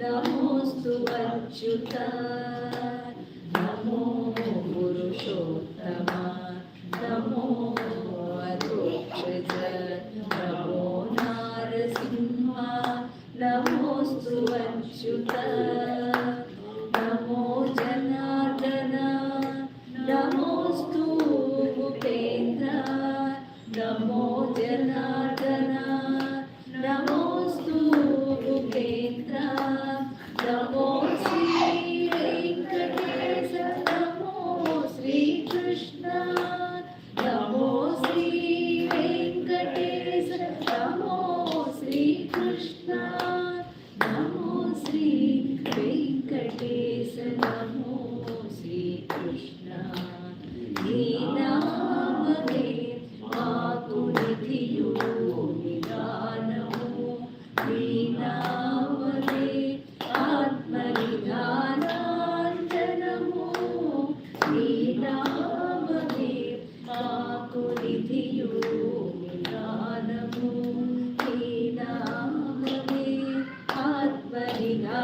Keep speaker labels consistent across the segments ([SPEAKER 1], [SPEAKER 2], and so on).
[SPEAKER 1] नमोऽस्तु अच्युता नमो पुरुषोत्तम नमो अधोक्षज नमो नारसिंह नमोऽस्तु अच्युता नमो जनार्दन नमोऽस्तु भूपेन्द्र नमो जनार्दन नमोऽस्तु भूपेन्द्र नमो श्री वेंकटेश नमो श्रीकृष्ण नमो श्री वेंकटेश नमो श्रीकृष्ण नमो श्री वेंकटेश नमो श्रीकृष्ण हे नाम हे माकु निधियो निदानमो हे नाम हे आत्मनिधानाञ्जनमो हे नाम हे माकु निधियो निदानमो हे नाम हे आत्मनिधानाञ्जनमो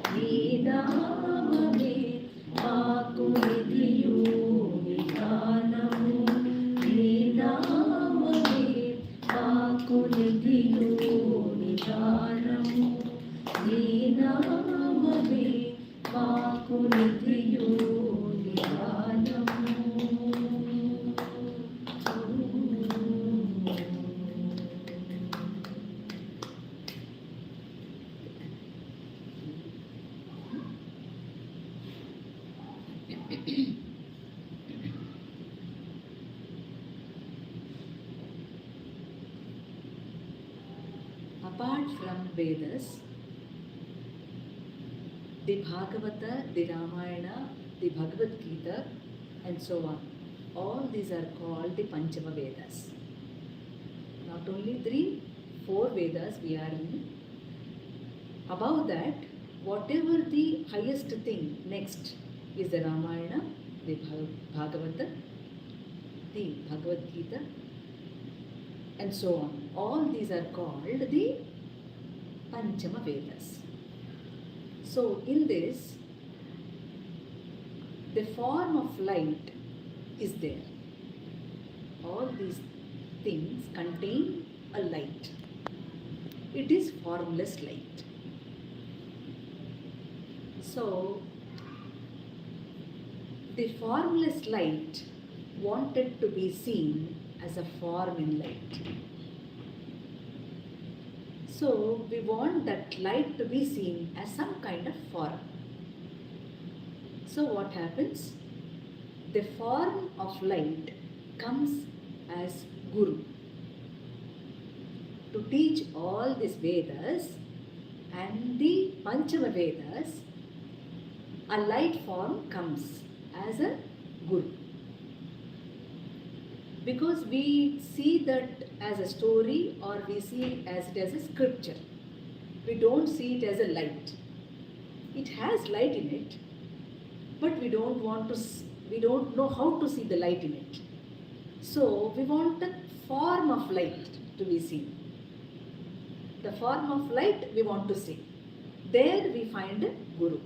[SPEAKER 1] हे नाम हे माकु निधियो निदानमो हे नाम हे माकु निधियो निदानमो हे नाम हे माकु निधियो निदानमो Apart from Vedas, the Bhagavata, the Ramayana, the Bhagavad Gita, and so on, all these are called the Panchama Vedas. Not only 3-4 Vedas we are in. Above that, whatever the highest thing next is the Ramayana, the Bhagavata, the Bhagavad Gita, and so on. All these are called the Panchama Vedas. So in this, the form of light is there. All these things contain a light. It is formless light. So the formless light wanted to be seen as a form in light. So we want that light to be seen as some kind of form. So what happens? The form of light comes as Guru to teach all these Vedas and the Panchama Vedas. A light form comes as a Guru. Because we see that as a story or we see it as a scripture. We don't see it as a light. It has light in it, but we don't know how to see the light in it. So we want the form of light to be seen. The form of light we want to see. There we find a Guru.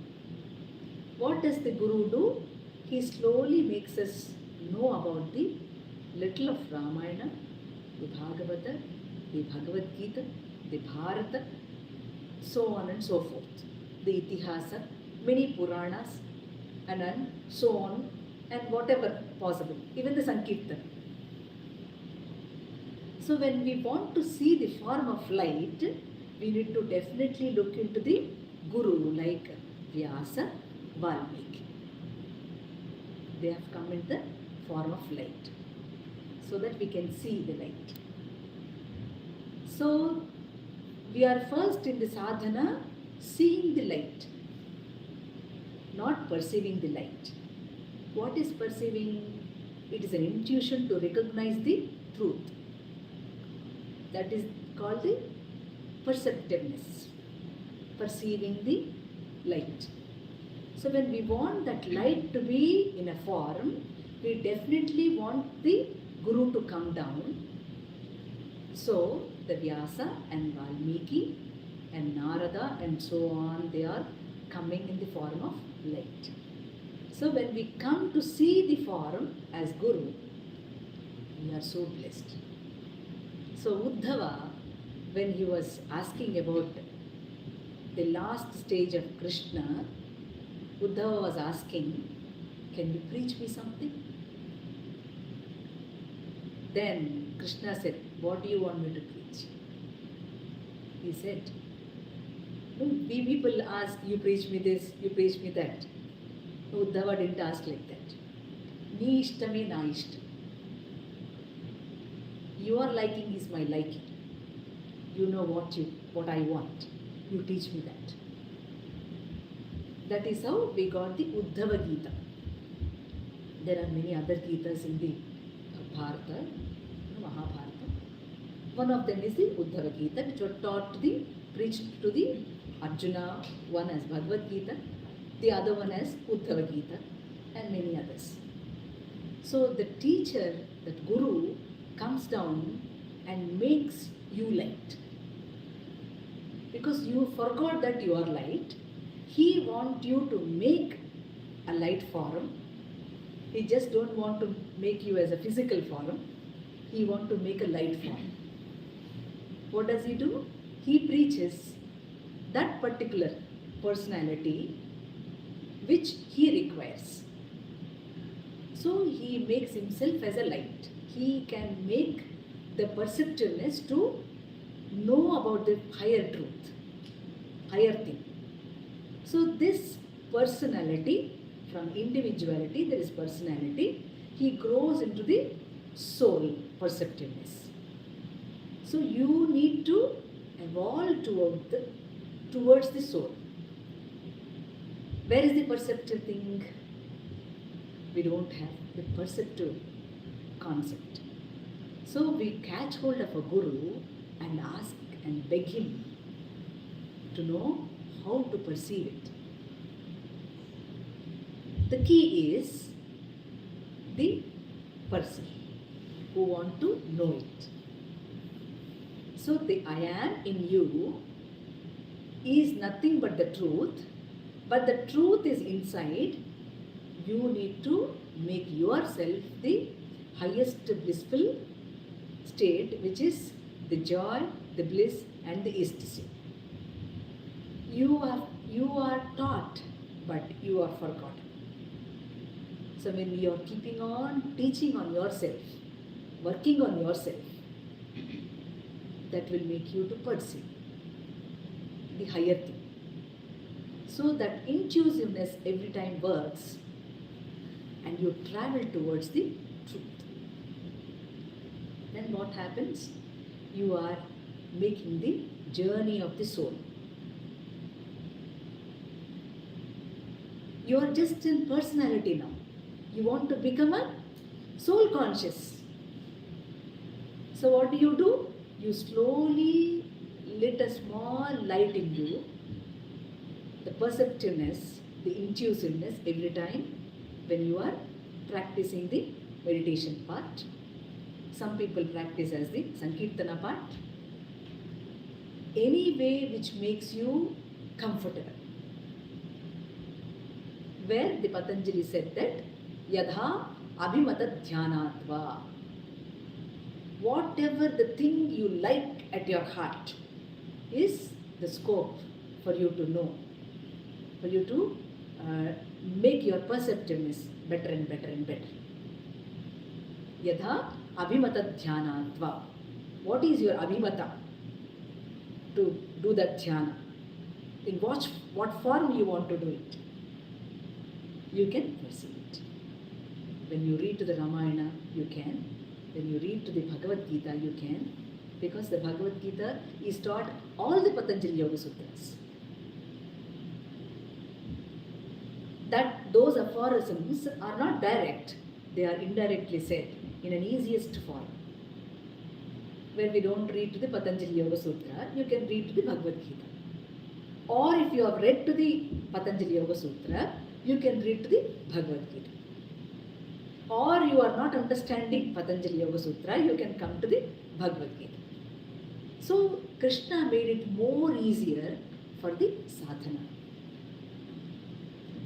[SPEAKER 1] What does the Guru do? He slowly makes us know about the little of Ramayana, the Bhagavata, the Bhagavad Gita, the Bharata, so on and so forth. The Itihasa, many Puranas, and then so on, and whatever possible, even the Sankirtana. So when we want to see the form of light, we need to definitely look into the Guru like Vyasa, Valmiki. They have come in the form of light, so that we can see the light. So we are first in the sadhana seeing the light, not perceiving the light. What is perceiving? It is an intuition to recognize the truth. That is called the perceptiveness, perceiving the light. So when we want that light to be in a form, we definitely want the Guru to come down. So the Vyasa and Valmiki and Narada and so on, they are coming in the form of light. So when we come to see the form as Guru, we are so blessed. So Uddhava, when he was asking about the last stage of Krishna, Uddhava was asking, can you preach me something? Then Krishna said, what do you want me to preach? He said, we people ask, you preach me this, you preach me that. Uddhava didn't ask like that. Ni ishtame na ishtam. Your liking is my liking. You know what I want. You teach me that. That is how we got the Uddhava Gita. There are many other Gitas in the Bharata, Mahabharata. One of them is the Uddhava Gita, which was preached to the Arjuna, one as Bhagavad Gita, the other one as Uddhava Gita, and many others. So the teacher, that Guru, comes down and makes you light. Because you forgot that you are light, he wants you to make a light form. He just don't want to make you as a physical form. He wants to make a light form. What does he do? He preaches that particular personality which he requires. So he makes himself as a light. He can make the perceptiveness to know about the higher truth, higher thing. So this personality, from individuality there is personality, he grows into the soul perceptiveness. So you need to evolve towards the soul. Where is the perceptive thing? We don't have the perceptive concept. So we catch hold of a guru and ask and beg him to know how to perceive it. The key is the person who wants to know it. So the I am in you is nothing but the truth, but the truth is inside. You need to make yourself the highest blissful state, which is the joy, the bliss and the ecstasy. You are taught, but you are forgotten. So when you are keeping on teaching on yourself, working on yourself, that will make you to perceive the higher thing. So that intuitiveness every time works and you travel towards the truth. Then what happens? You are making the journey of the soul. You are just in personality now. You want to become a soul conscious. So what do? You slowly lit a small light in you, the perceptiveness, the intuitiveness every time when you are practicing the meditation part. Some people practice as the sankeerthana part. Any way which makes you comfortable. Where the Patanjali said that yadha abhimata dhyanatva. Whatever the thing you like at your heart is the scope for you to know, for you to make your perceptiveness better and better and better. Yadha abhimata dhyanatva. What is your abhimata to do that dhyana? In what form you want to do it? You can perceive it. When you read to the Ramayana, you can. When you read to the Bhagavad Gita, you can. Because the Bhagavad Gita is taught all the Patanjali Yoga Sutras. That those aphorisms are not direct. They are indirectly said in an easiest form. Where we don't read to the Patanjali Yoga Sutra, you can read to the Bhagavad Gita. Or if you have read to the Patanjali Yoga Sutra, you can read to the Bhagavad Gita. Or you are not understanding Patanjali Yoga Sutra, you can come to the Bhagavad Gita. So Krishna made it more easier for the sadhana.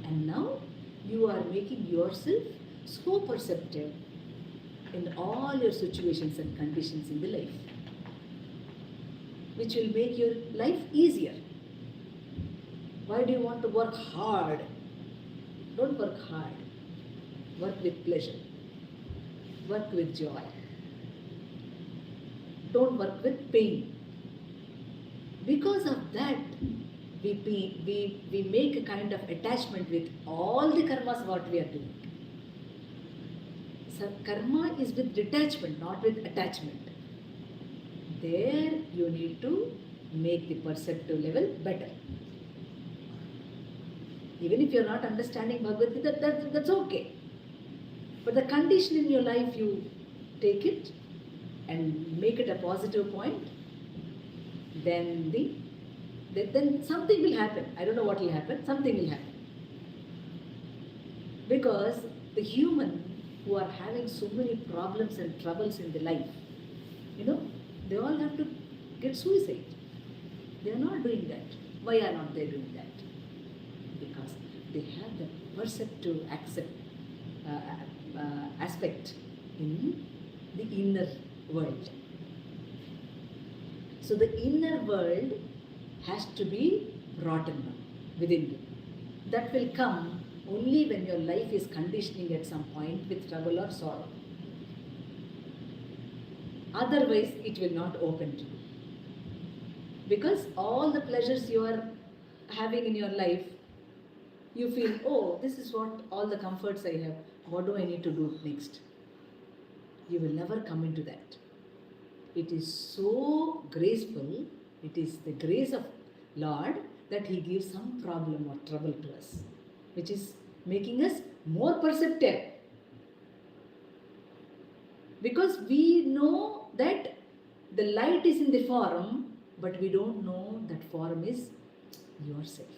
[SPEAKER 1] And now you are making yourself so perceptive in all your situations and conditions in the life, which will make your life easier. Why do you want to work hard? Don't work hard. Work with pleasure. Work with joy. Don't work with pain. Because of that, we make a kind of attachment with all the karmas what we are doing. So karma is with detachment, not with attachment. There you need to make the perceptive level better. Even if you are not understanding Bhagavad Gita, that's okay. But the condition in your life, you take it and make it a positive point, then then something will happen. I don't know what will happen, something will happen. Because the human who are having so many problems and troubles in their life, they all have to get suicide. They are not doing that. Why are not they doing that? Because they have the perceptive aspect in the inner world. So the inner world has to be brought in within you. That will come only when your life is conditioning at some point with trouble or sorrow. Otherwise, it will not open to you. Because all the pleasures you are having in your life, you feel, oh, this is what all the comforts I have. What do I need to do next? You will never come into that. It is so graceful. It is the grace of Lord that He gives some problem or trouble to us, which is making us more perceptive. Because we know that the light is in the form, but we don't know that form is yourself.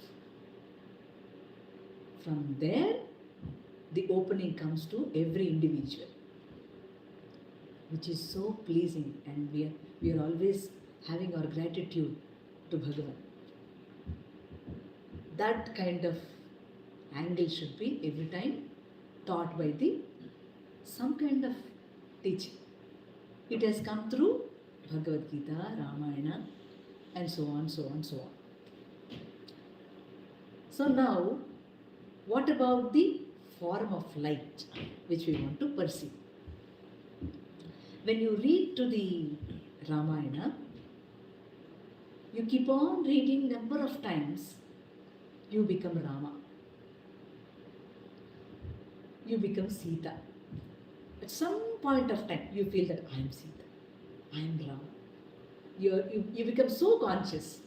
[SPEAKER 1] From there, the opening comes to every individual, which is so pleasing, and we are always having our gratitude to Bhagavan. That kind of angle should be every time taught by some kind of teaching. It has come through Bhagavad Gita, Ramayana, and so on, so on, so on. So now, what about the form of light which we want to perceive? When you read to the Ramayana, you keep on reading number of times, you become Rama. You become Sita. At some point of time, you feel that I am Sita, I am Rama. You become so conscious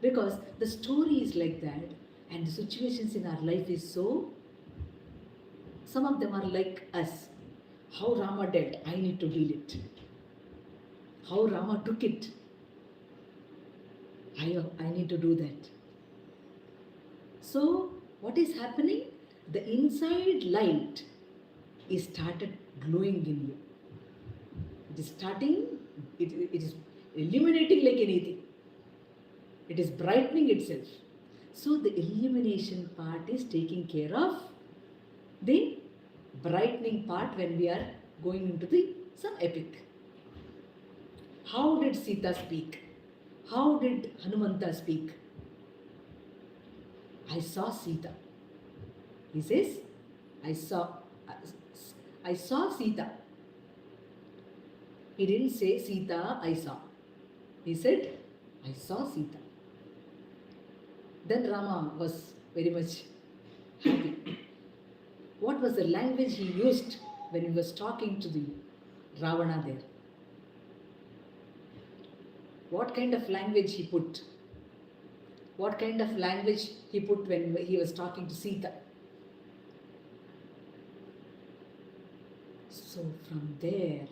[SPEAKER 1] because the story is like that, and the situations in our life is so. Some of them are like us. How Rama dealt, I need to deal it. How Rama took it, I need to do that. So, what is happening? The inside light is started glowing in you. It is starting, it is illuminating like anything. It is brightening itself. So, the illumination part is taking care of the brightening part when we are going into some epic. How did Sita speak? How did Hanumanta speak? I saw Sita. He says, I saw Sita. He didn't say Sita, I saw. He said, I saw Sita. Then Rama was very much happy. What was the language he used when he was talking to the Ravana there? What kind of language he put? What kind of language he put when he was talking to Sita? So from there,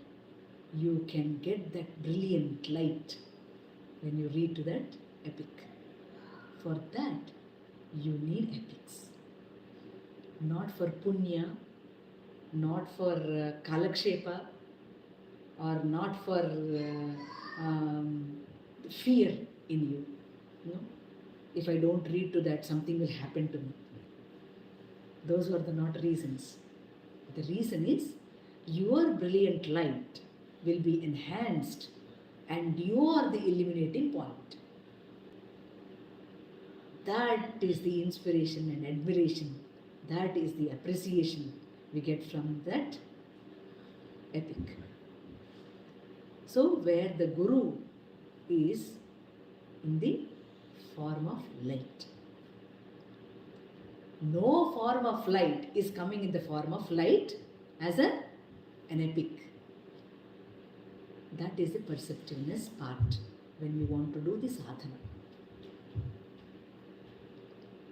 [SPEAKER 1] you can get that brilliant light when you read to that epic. For that, you need epics. Not for punya, not for kalakshepa, or not for fear in you. If I don't read to that, something will happen to me. Those are the not reasons. The reason is your brilliant light will be enhanced and you are the illuminating point. That is the inspiration and admiration. That is the appreciation we get from that epic. So where the Guru is in the form of light. No form of light is coming in the form of light as an epic. That is the perceptiveness part when you want to do the sadhana.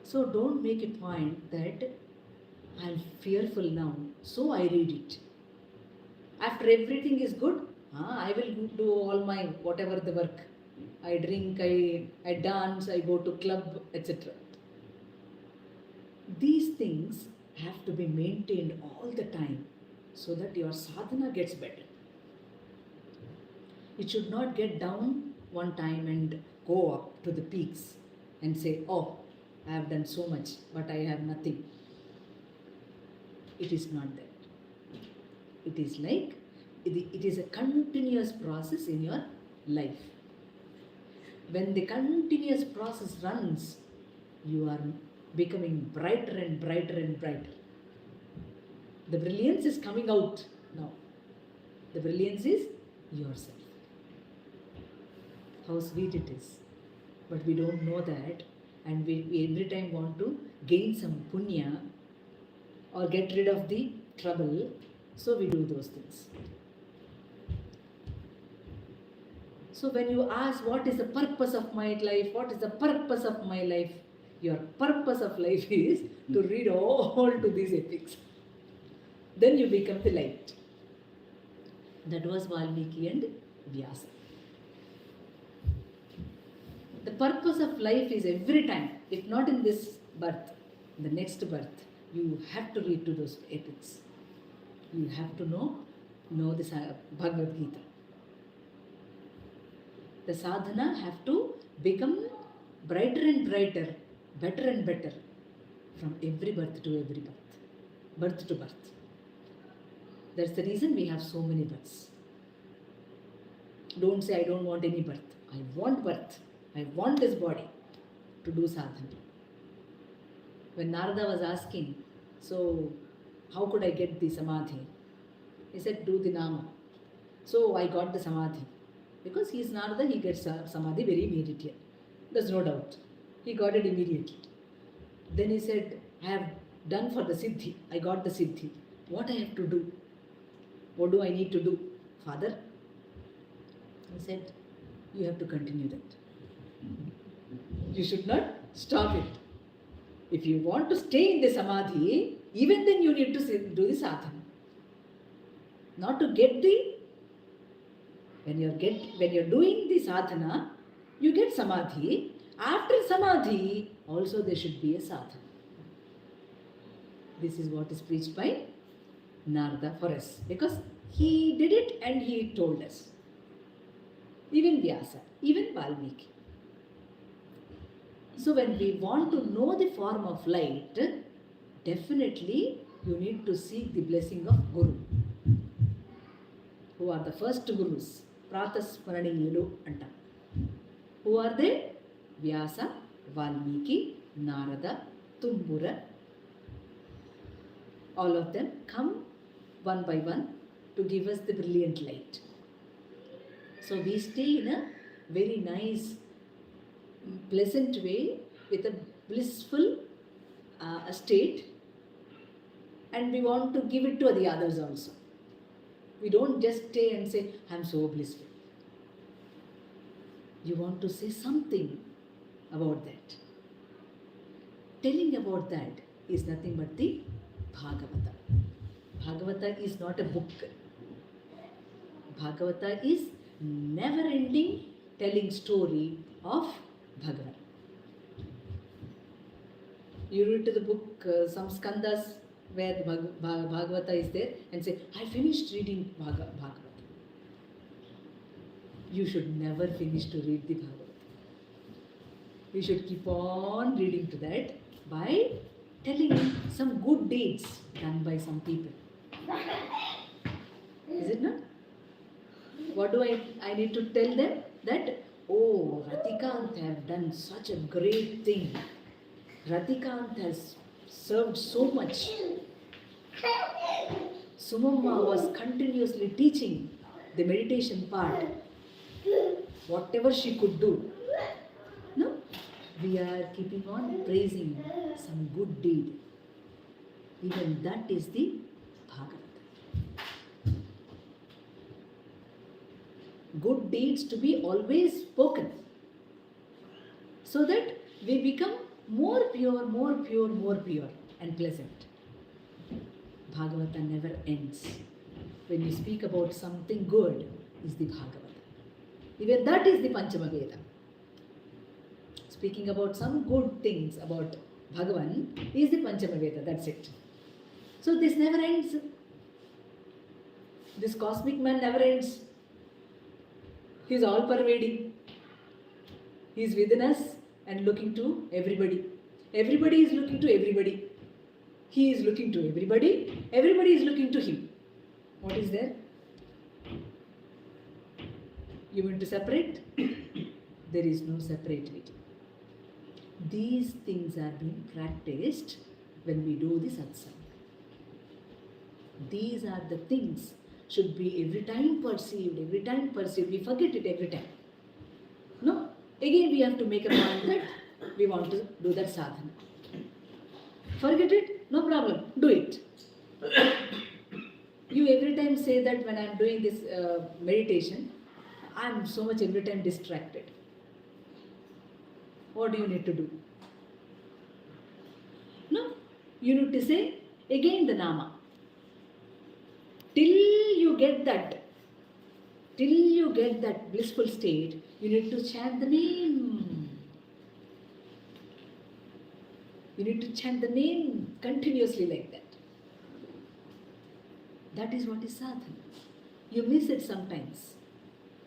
[SPEAKER 1] So don't make a point that I am fearful now, so I read it. After everything is good, I will do all my whatever the work. I drink, I dance, I go to club, etc. These things have to be maintained all the time so that your sadhana gets better. It should not get down one time and go up to the peaks and say, oh, I have done so much, but I have nothing. It is not that. It is like, it is a continuous process in your life. When the continuous process runs, you are becoming brighter and brighter and brighter. The brilliance is coming out now. The brilliance is yourself. How sweet it is. But we don't know that, and we every time want to gain some punya or get rid of the trouble, so we do those things. So when you ask what is the purpose of my life, what is the purpose of my life, your purpose of life is to read all to these epics. Then you become the light. That was Valmiki and Vyasa. The purpose of life is every time, if not in this birth, in the next birth, you have to read to those epics. You have to know this Bhagavad Gita. The sadhana have to become brighter and brighter, better and better from every birth to every birth to birth. That's the reason we have so many births. Don't say I don't want any birth. I want birth. I want this body to do sadhana. When Narada was asking, so how could I get the samadhi? He said, do the nama. So I got the samadhi. Because he is Narada, he gets samadhi very immediately. There's no doubt. He got it immediately. Then he said, I have done for the siddhi. I got the siddhi. What I have to do? What do I need to do? Father? He said, you have to continue that. You should not stop it. If you want to stay in the samadhi, even then you need to do the sadhana. Not to get the, when you're doing the sadhana, you get samadhi. After samadhi, also there should be a sadhana. This is what is preached by Narada for us. Because he did it and he told us. Even Vyasa, even Valmiki. So when we want to know the form of light, definitely you need to seek the blessing of Guru, who are the first Gurus, Pratasmaraniyulu anta. Who are they? Vyasa, Valmiki, Narada, Tumbura. All of them come one by one to give us the brilliant light. So we stay in a very nice, pleasant way with a blissful state, and we want to give it to the others also. We don't just stay and say, I'm so blissful. You want to say something about that. Telling about that is nothing but the Bhagavata. Bhagavata is not a book. Bhagavata is never-ending telling story of Bhagavan. You read to the book, some skandhas where the Bhagavata is there and say, I finished reading Bhagavata. you should never finish to read the Bhagavad. You should keep on reading to that by telling some good deeds done by some people. Is it not? What do I need to tell them? That, oh, Ratikant have done such a great thing. Ratikant has served so much. Sumamma was continuously teaching the meditation part. Whatever she could do. No? We are keeping on praising some good deed. Even that is the Bhagavad. Good deeds to be always spoken, so that we become more pure and pleasant. Bhagavata never ends. When you speak about something good, is the Bhagavata. Even that is the Panchama Veda. Speaking about some good things about Bhagavan is the Panchama Veda, that's it. So this never ends. This cosmic man never ends. He is all pervading. He is within us and looking to everybody. Everybody is looking to everybody. He is looking to everybody. Everybody is looking to him. What is there? You want to separate? There is no separately. These things are being practiced when we do the satsang. These are the things should be every time perceived. We forget it every time. No? Again we have to make a point that we want to do that sadhana. Forget it? No problem. Do it. You every time say that when I am doing this meditation, I am so much every time distracted. What do you need to do? No? You need to say again the nama. Till you get that blissful state, you need to chant the name. You need to chant the name continuously like that. That is what is sadhana. You miss it sometimes.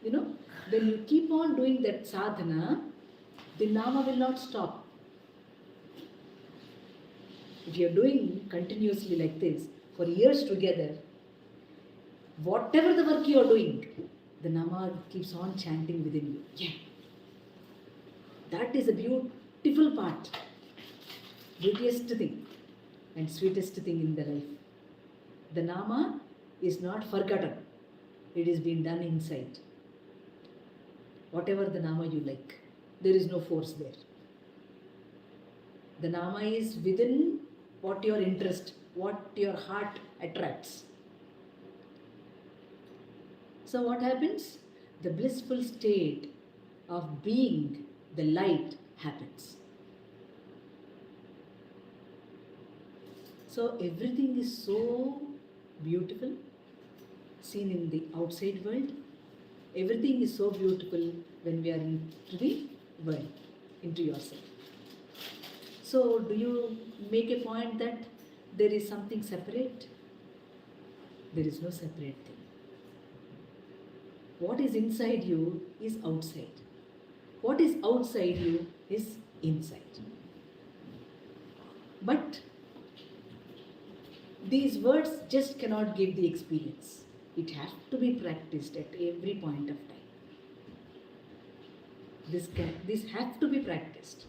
[SPEAKER 1] You know, when you keep on doing that sadhana, the nama will not stop. If you are doing continuously like this for years together, whatever the work you are doing, the nama keeps on chanting within you. Yeah. That is a beautiful part. Beautiest thing and sweetest thing in the life. The nama is not forgotten. It is being done inside. Whatever the nama you like. There is no force there. The nama is within what your interest, what your heart attracts. So what happens? The blissful state of being the light happens. So everything is so beautiful seen in the outside world. Everything is so beautiful when we are into the world, into yourself. So do you make a point that there is something separate? There is no separate thing. What is inside you is outside. What is outside you is inside. But these words just cannot give the experience. It has to be practiced at every point of time. This has to be practiced.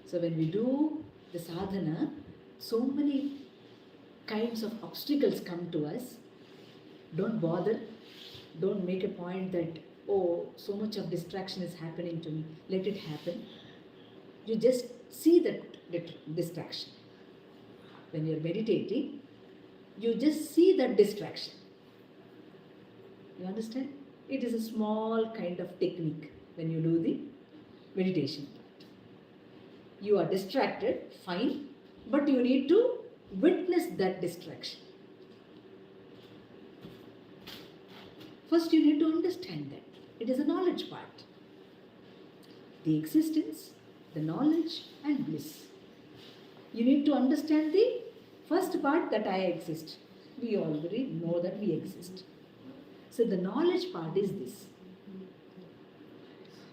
[SPEAKER 1] So when we do the sadhana, so many kinds of obstacles come to us. Don't bother. Don't make a point that, oh, so much of distraction is happening to me. Let it happen. You just see that distraction. When you are meditating, you just see that distraction. You understand? It is a small kind of technique when you do the meditation part. You are distracted, fine, but you need to witness that distraction. First, you need to understand that. It is a knowledge part. The existence, the knowledge and bliss. You need to understand the first part, that I exist. We already know that we exist. So the knowledge part is this.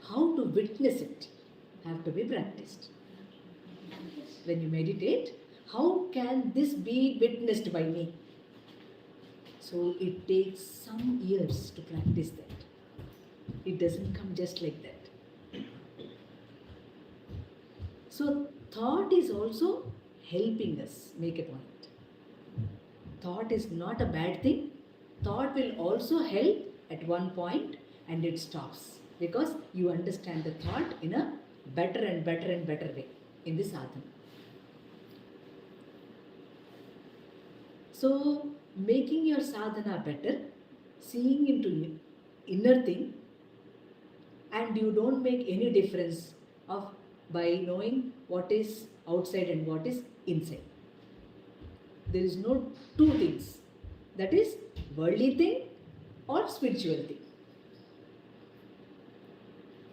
[SPEAKER 1] how to witness it have to be practiced. When you meditate, how can this be witnessed by me? So it takes some years to practice that. It doesn't come just like that. So thought is also helping us make a point. Thought is not a bad thing. Thought will also help at one point and it stops because you understand the thought in a better and better and better way in this sadhana. So making your sadhana better, seeing into inner thing, and you don't make any difference of by knowing what is outside and what is inside. There is no two things, that is worldly thing or spiritual thing.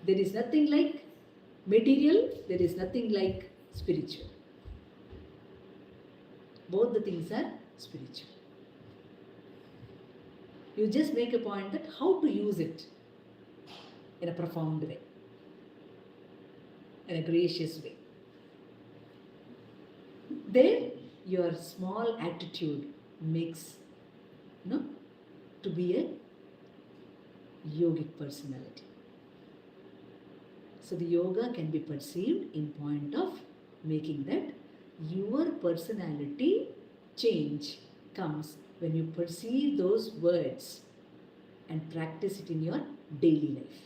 [SPEAKER 1] There is nothing like material, there is nothing like spiritual. Both the things are spiritual. You just make a point that how to use it in a profound way, in a gracious way. There, your small attitude makes to be a yogic personality. So the yoga can be perceived in point of making that your personality change comes when you perceive those words and practice it in your daily life.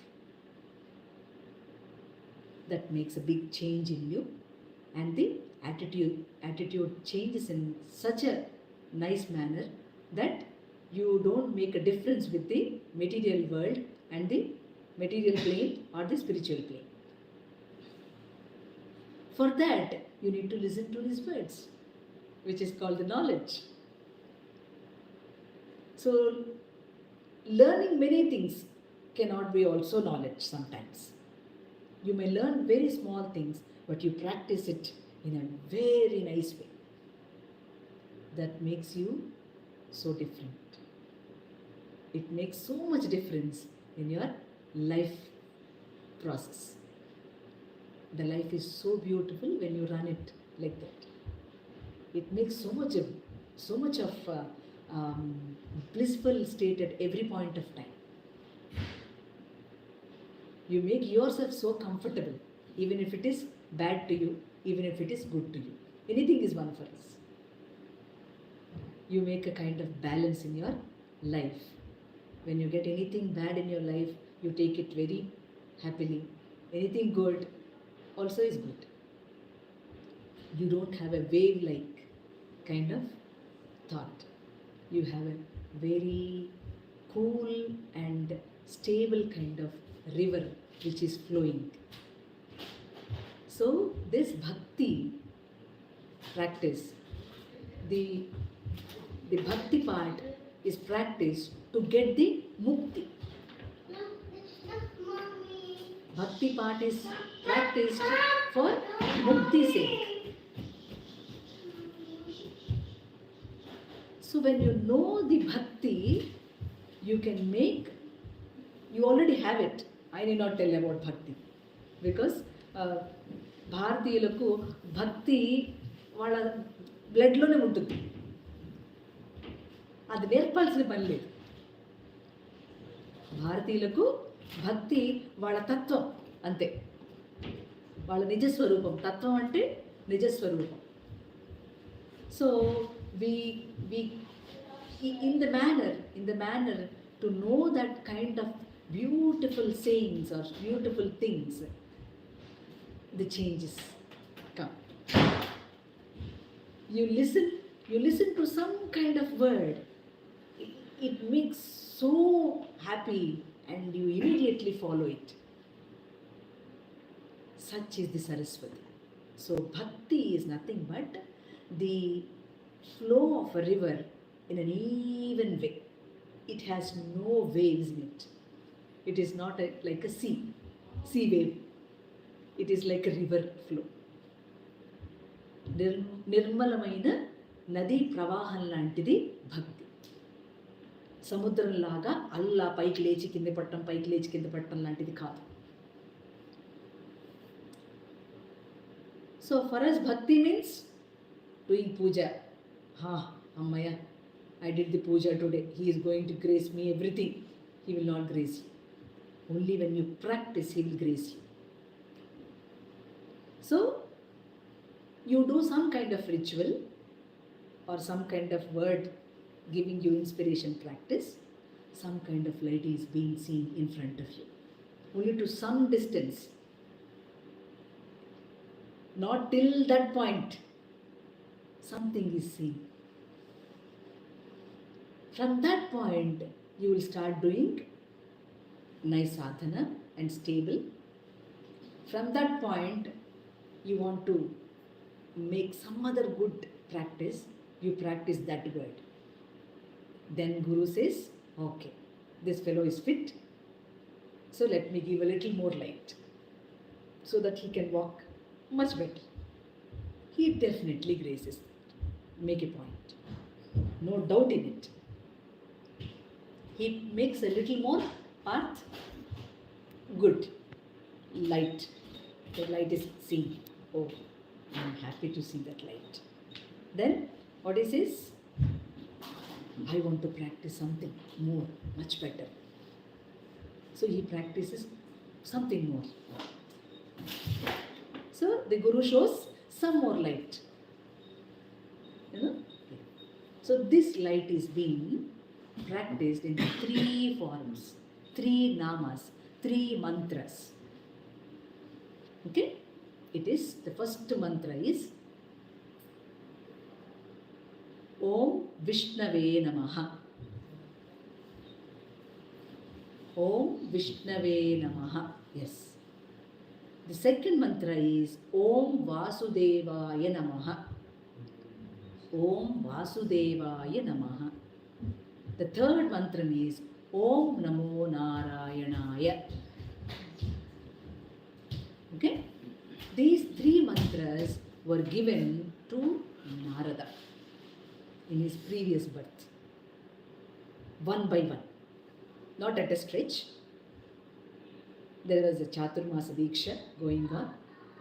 [SPEAKER 1] That makes a big change in you, and the attitude changes in such a nice manner that you don't make a difference with the material world and the material plane or the spiritual plane. For that, you need to listen to these words, which is called the knowledge. So, learning many things cannot be also knowledge sometimes. You may learn very small things, but you practice it in a very nice way. That makes you so different. It makes so much difference in your life process. The life is so beautiful when you run it like that. It makes so much of blissful state at every point of time. You make yourself so comfortable, even if it is bad to you, even if it is good to you. Anything is one for us. You make a kind of balance in your life. When you get anything bad in your life, you take it very happily. Anything good also is good. You don't have a wave-like kind of thought. You have a very cool and stable kind of river which is flowing. So this bhakti practice, the bhakti part is practiced to get the mukti. Bhakti part is practiced for mukti's sake. So when you know the bhakti, you can make, you already have it. I need not tell about bhakti because భారతీయులకు భక్తి వాళ్ళ బ్లడ్లోనే ఉంటుంది. అది నేర్పాల్సిన పని లేదు. భారతీయులకు భక్తి వాళ్ళ తత్వం అంతే, వాళ్ళ నిజస్వరూపం. తత్వం అంటే నిజస్వరూపం. So we in the manner to know that kind of beautiful sayings or beautiful things, the changes come. You listen to some kind of word, it makes so happy and you immediately follow it. Such is the Saraswati. So bhakti is nothing but the flow of a river in an even way. It has no waves in it. It is not like a sea wave. It is like a river flow. నిర్మలమైన నదీ ప్రవాహం లాంటిది భక్తి. సముద్రం లాగా అల్లా పైకి లేచి కింద పట్టడం లాంటిది కాదు. So for us, bhakti means doing puja. Annamayya, I did the puja today. He is going to grace me everything. He will not grace you. Only when you practice, He will grace you. So, you do some kind of ritual or some kind of word giving you inspiration practice, some kind of light is being seen in front of you. Only to some distance. Not till that point. Something is seen. From that point, you will start doing nice sadhana and stable. From that point, you want to make some other good practice, you practice that word. Then Guru says, okay, this fellow is fit, so let me give a little more light so that he can walk much better. He definitely graces that. Make a point. No doubt in it. He makes a little more path good. Light. The light is seen. Oh, I am happy to see that light. Then what he says? I want to practice something more, much better. So he practices something more. So the Guru shows some more light. So this light is being practiced in 3 forms, 3 namas, 3 mantras. Okay? It is, the first mantra is Om Vishnave Namaha. Om Vishnave Namaha. Yes. The second mantra is Om Vasudevaya Namaha. Om Vasudevaya Namaha. The third mantra is Om Namo Narayanaya. Okay? These 3 mantras were given to Narada in his previous birth, one by one, not at a stretch. There was a Chaturmasa Diksha going on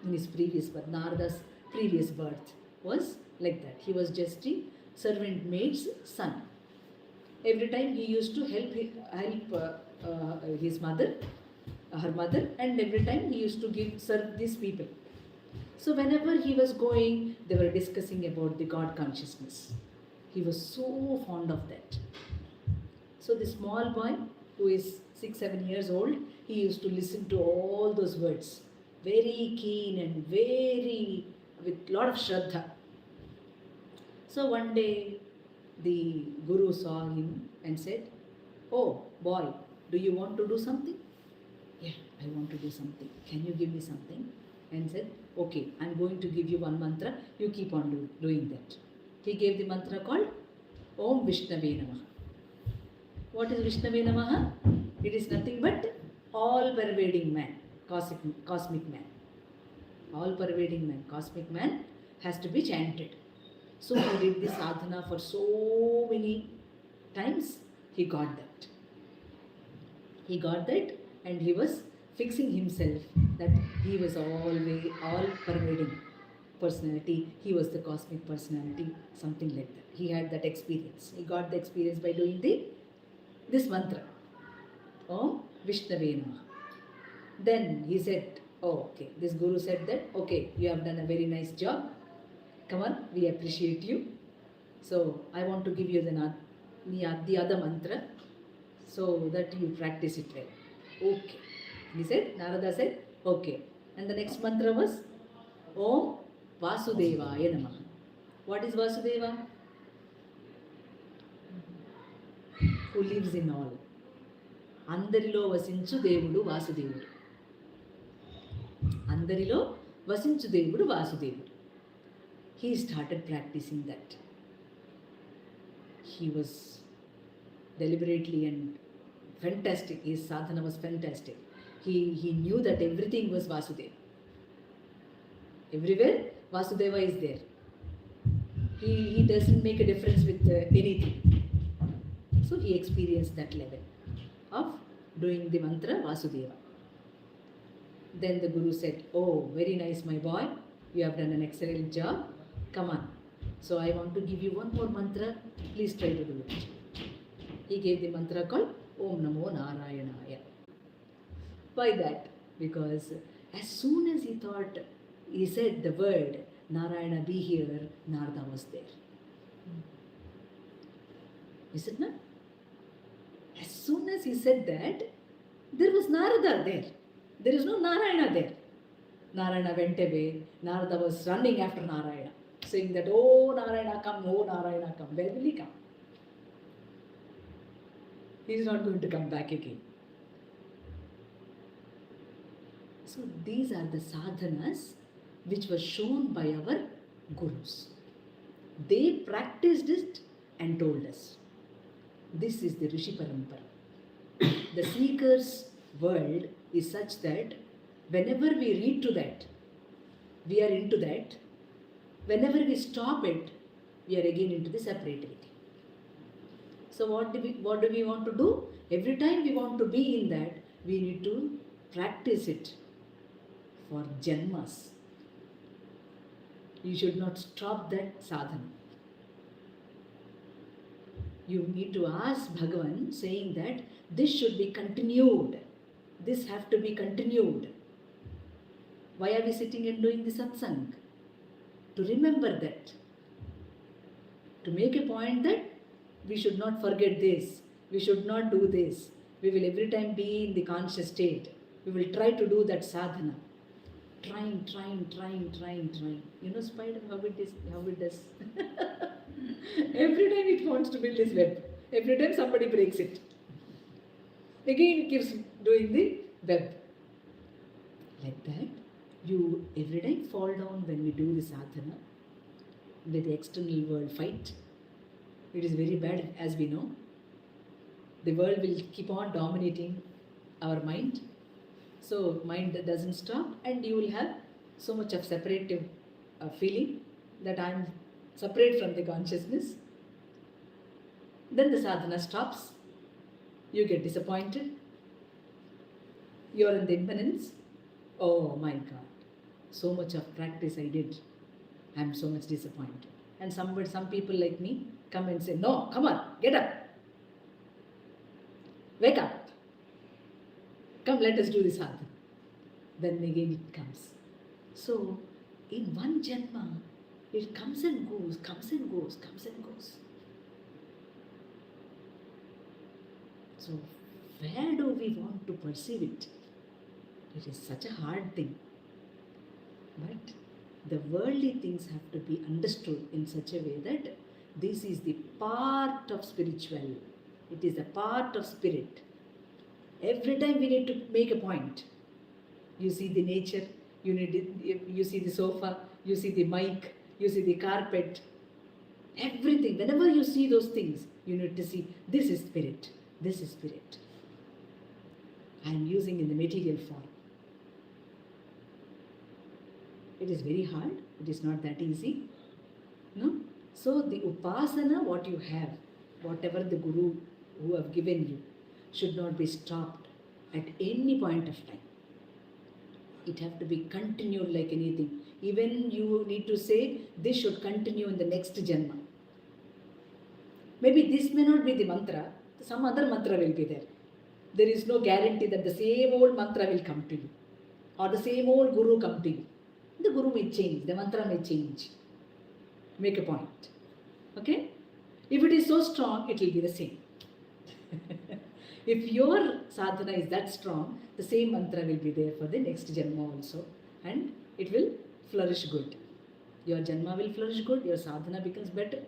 [SPEAKER 1] in his previous birth. Narada's previous birth was like that. He was just a servant maid's son. Every time he used to help his mother, her mother, and every time he used to serve these people. So whenever he was going, they were discussing about the God consciousness. He was so fond of that. So the small boy, who is 6-7 years old, he used to listen to all those words, very keen and very, with lot of shraddha. So one day, the Guru saw him and said, "Oh boy, do you want to do something?" "Yeah, I want to do something. Can you give me something?" And said, "Okay, I'm going to give you one mantra. You keep on doing that." He gave the mantra called Om Vishnave Namaha. What is Vishnave Namaha? It is nothing but all-pervading man, cosmic man. All-pervading man, cosmic man has to be chanted. So he did the sadhana for so many times. He got that. He got that, and he was fixing himself that he was all-pervading personality. He was the cosmic personality, something like that. He had that experience. He got the experience by doing this mantra, Om Vishnave Namaha. Then he said, "Oh, okay." This Guru said that, "Okay, you have done a very nice job. Come on, we appreciate you. So I want to give you the other mantra so that you practice it well." Okay. He said, Narada said, "Okay." And the next mantra was Om Vasudevaya Namaha. What is Vasudeva? Who lives in all. Andarilo vasinchu devudu Vasudevudu. Andarilo vasinchu devudu Vasudevudu. He started practicing that. He was deliberately and fantastic. His sadhana was fantastic. He knew that everything was Vasudeva. Everywhere Vasudeva is there. He doesn't make a difference with anything. So he experienced that level of doing the mantra Vasudeva. Then the Guru said, "Oh, very nice, my boy. You have done an excellent job. Come on. So I want to give you one more mantra. Please try to do it. He gave the mantra called Om Namo Narayanaya. Why that? Because as soon as he said the word Narayana be here, Narada was there. Is it not? As soon as he said that, there was Narada there. There is no Narayana there. Narayana went away. Narada was running after Narayana, saying that, oh Narayana come, oh Narayana come. Where will he come? He is not going to come back again. So these are the sadhanas which were shown by our gurus. They practiced it and told us. This is the Rishi parampara. The seeker's world is such that whenever we read to that, we are into that. Whenever we stop it, we are again into the separativity. So what do we want to do? Every time we want to be in that, we need to practice it for janmas. You should not stop that sadhana. You need to ask Bhagavan, saying that this should be continued. This have to be continued. Why are we sitting and doing the satsang? To remember that. To make a point that we should not forget this. We should not do this. We will every time be in the conscious state. We will try to do that sadhana. Trying. You know, spider, how it does. Every time it wants to build this web. Every time somebody breaks it. Again it keeps doing the web. Like that, you every time fall down when we do the sadhana, with the external world fight. It is very bad, as we know. The world will keep on dominating our mind. So mind doesn't stop, and you will have so much of separative feeling that I am separate from the consciousness. Then the sadhana stops. You get disappointed. You are in the impermanence. Oh my God, so much of practice I did. I am so much disappointed. And some people like me come and say, no, come on, get up. Wake up. Come, let us do this sadhana. Then again it comes. So, in one janma, it comes and goes, comes and goes, comes and goes. So, where do we want to perceive it? It is such a hard thing. But the worldly things have to be understood in such a way that this is the part of spiritual. It is a part of spirit. Every time we need to make a point. You see the nature, you see the sofa, you see the mic, you see the carpet, everything. Whenever you see those things, you need to see this is spirit, this is spirit. I am using in the material form. It is very hard, it is not that easy. No? So the upasana, what you have, whatever the guru who have given you, should not be stopped at any point of time. It have to be continued like anything. Even you need to say, this should continue in the next janma. Maybe this may not be the mantra, some other mantra will be there. There is no guarantee that the same old mantra will come to you, or the same old guru come to you. The guru may change, the mantra may change. Make a point. Okay? If it is so strong, it will be the same. If your sadhana is that strong, the same mantra will be there for the next janma also, and it will flourish good. Your janma will flourish good, your sadhana becomes better.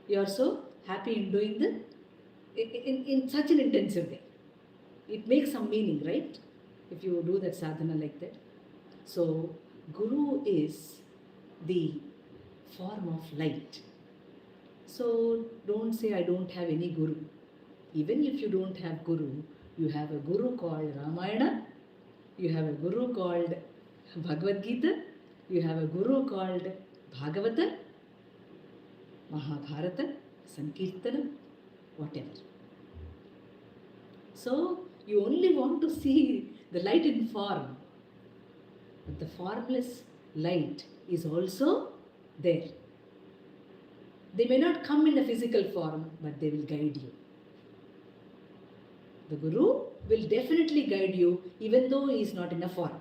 [SPEAKER 1] You are so happy in doing in such an intensive way. It makes some meaning, right? If you do that sadhana like that. So, Guru is the form of light. So, don't say I don't have any Guru. Even if you don't have Guru, you have a Guru called Ramayana, you have a Guru called Bhagavad Gita, you have a Guru called Bhagavata, Mahabharata, Sankeerthana, whatever. So, you only want to see the light in form, but the formless light is also there. They may not come in a physical form, but they will guide you. The Guru will definitely guide you even though he is not in a form.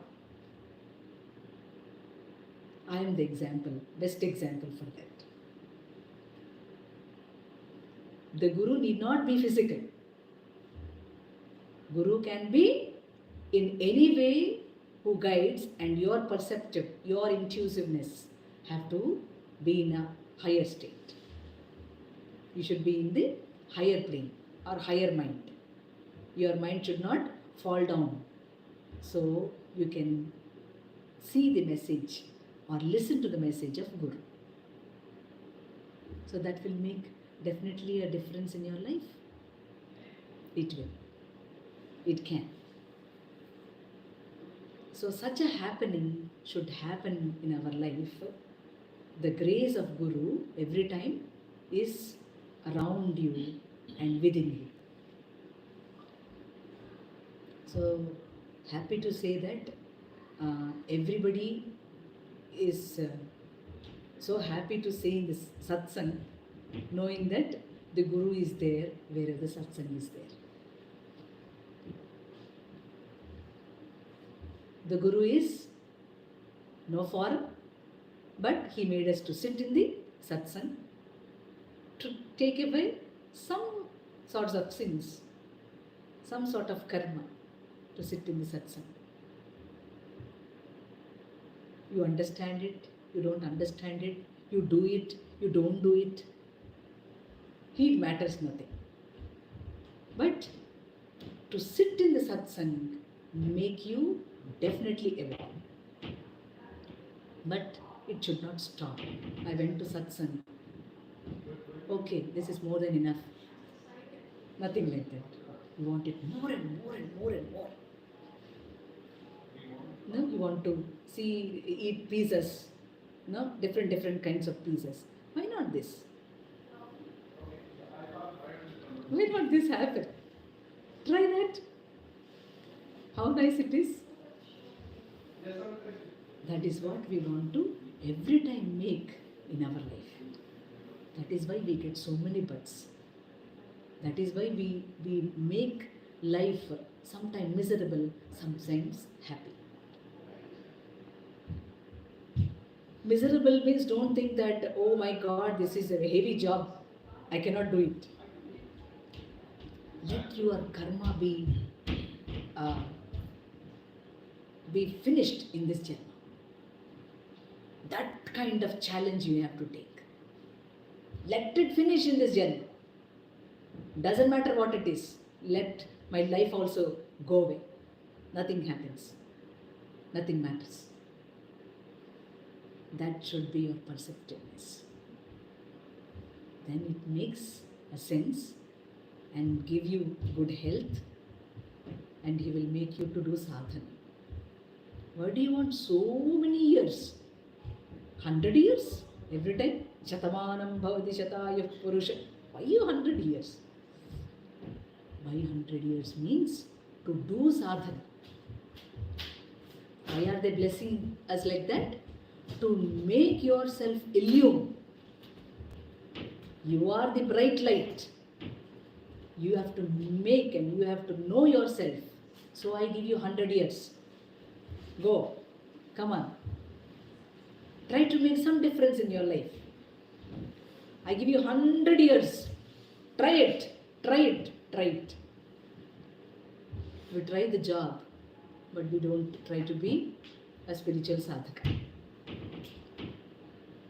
[SPEAKER 1] I am the example, best example for that. The Guru need not be physical. Guru can be in any way who guides, and your perceptive, your intuitiveness have to be in a higher state. You should be in the higher plane or higher mind. Your mind should not fall down. So you can see the message or listen to the message of Guru. So that will make definitely a difference in your life. It will. It can. So such a happening should happen in our life. The grace of Guru every time is around you and within you. So happy to say that everybody is so happy to say in this satsang, knowing that the Guru is there wherever the satsang is there. The Guru is no form, but he made us to sit in the satsang to take away some sorts of sins, some sort of karma, to sit in the satsang. You understand it, you don't understand it, you do it, you don't do it. It matters nothing. But to sit in the satsang make you definitely evolve. But it should not stop. I went to satsang. Okay, this is more than enough. Nothing like that. You want it more and more and more and more. No, you want to eat pizzas. No, different kinds of pizzas. Why not this? Why not this happen? Try that. How nice it is. That is what we want to every time make in our life. That is why we get so many buts. That is why we make life sometimes miserable, sometimes happy. Miserable means don't think that, oh my God, this is a heavy job, I cannot do it. Let your karma be finished in this janma. That kind of challenge you have to take. Let it finish in this janma. Doesn't matter what it is. Let my life also go away. Nothing happens. Nothing matters. That should be your perceptiveness. Then it makes a sense and give you good health, and he will make you to do sadhana. Why do you want so many years? 100 years? Every time? Shatamanam bhavati shatayah purusha. Why 100 years? Why 100 years means to do sadhana. Why are they blessing us like that? To make yourself illume. You are the bright light. You have to make and you have to know yourself. So I give you 100 years. Go. Come on. Try to make some difference in your life. I give you 100 years. Try it. Try it. Try it. We try the job, but we don't try to be a spiritual sadhaka.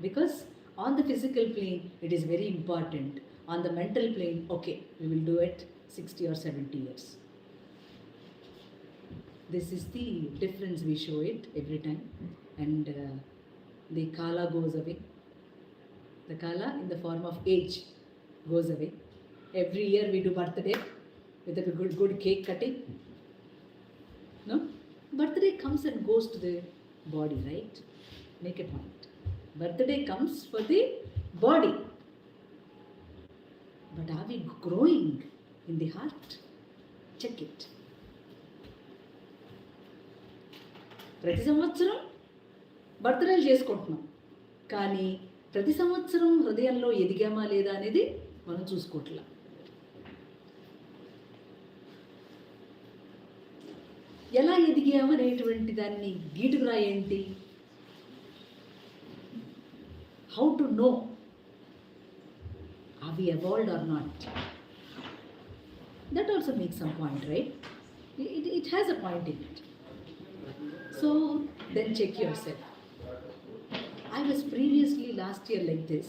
[SPEAKER 1] Because on the physical plane, it is very important. On the mental plane, okay, we will do it 60 or 70 years. This is the difference we show it every time. And the kala goes away. The kala in the form of age goes away. Every year we do birthday with a good cake cutting. No? Birthday comes and goes to the body, right? Make a point. Birthday comes for the body. But are we growing in the heart? Check it. ప్రతి సంవత్సరం బర్త్డేలు చేసుకుంటున్నాం, కానీ ప్రతి సంవత్సరం హృదయంలో ఎదిగామా లేదా అనేది మనం చూసుకోవట్లా. ఎలా ఎదిగామనేటువంటి దాన్ని గీటుకురా ఏంటి? How to know are we evolved or not? That also makes some point, right? It has a point in it. So then check yourself. I was previously last year like this,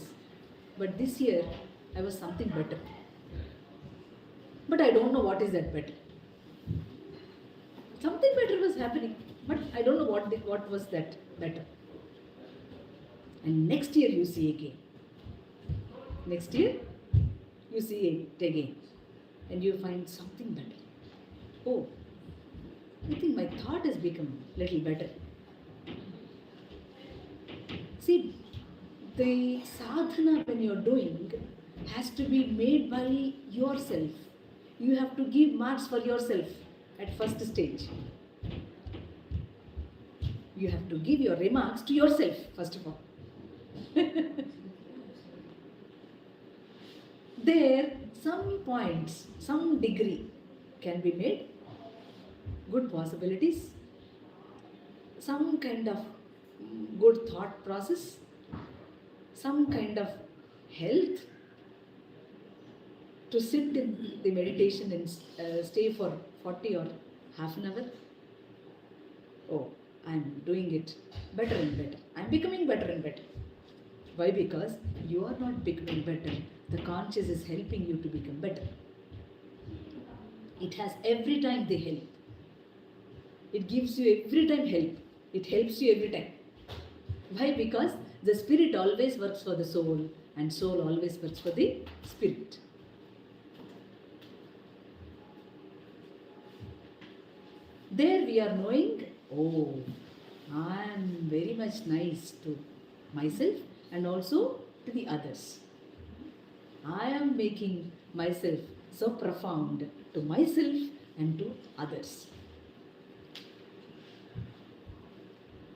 [SPEAKER 1] but this year I was something better. But I don't know what is that better. Something better was happening, but I don't know what was that better. And next year you see again. Next year you see it again, and you find something better. Oh, I think my thought has become little better. See, the sadhana when you're doing has to be made by yourself. You have to give marks for yourself at first stage. You have to give your remarks to yourself first of all. There, some points, some degree can be made, good possibilities, some kind of good thought process, some kind of health to sit in the meditation and stay for 40 or half an hour. Oh, I'm doing it better and better. I'm becoming better and better. Why? Because you are not becoming better. The conscious is helping you to become better. It has every time the help. It gives you every time help. It helps you every time. Why? Because the spirit always works for the soul, and soul always works for the spirit. There we are knowing, oh, I am very much nice to myself and also to the others. I am making myself so profound to myself and to others.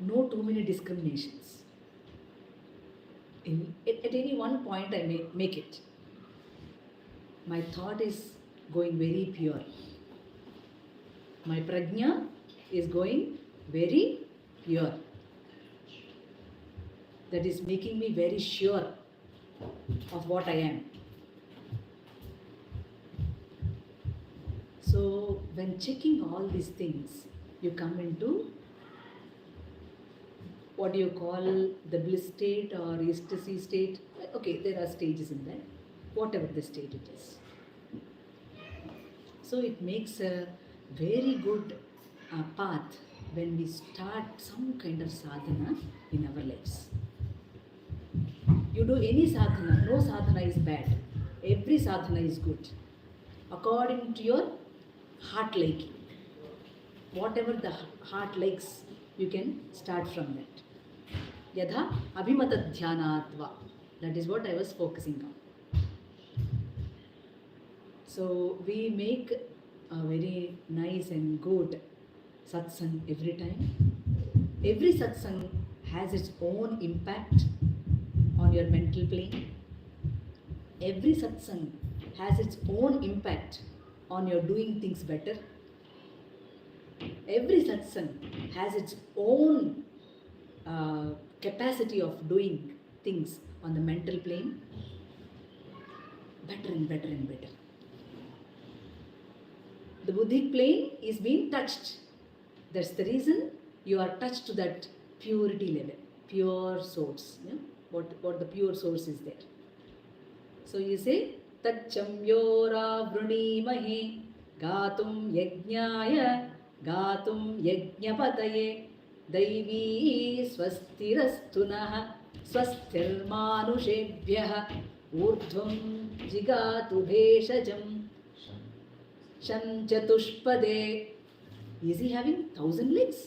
[SPEAKER 1] No too many discriminations. At any one point I may make it. My thought is going very pure. My prajna is going very pure. That is making me very sure of what I am. So when checking all these things, you come into what do you call the bliss state or ecstasy state. Okay, there are stages in that, whatever the state it is. So it makes a very good path when we start some kind of sadhana in our lives. You do any sadhana, no sadhana is bad. Every sadhana is good, according to your heart liking. Whatever the heart likes, you can start from that. Yadha abhimata dhyanatva. That is what I was focusing on. So we make a very nice and good satsang every time. Every satsang has its own impact on your mental plane. Every satsang has its own impact on your doing things better. Every satsang has its own capacity of doing things on the mental plane better and better and better. The buddhic plane is being touched. That's the reason you are touched to that purity level, pure source. Yeah? What the pure source is there. So you say, Tachamyora vrunimahe gatum yajnaya gatum yajnapataye daivi swastirastunaha swastirmanushebhyah urdhvam jigatu bheshajam shanchatushpade. Is he having 1,000 legs?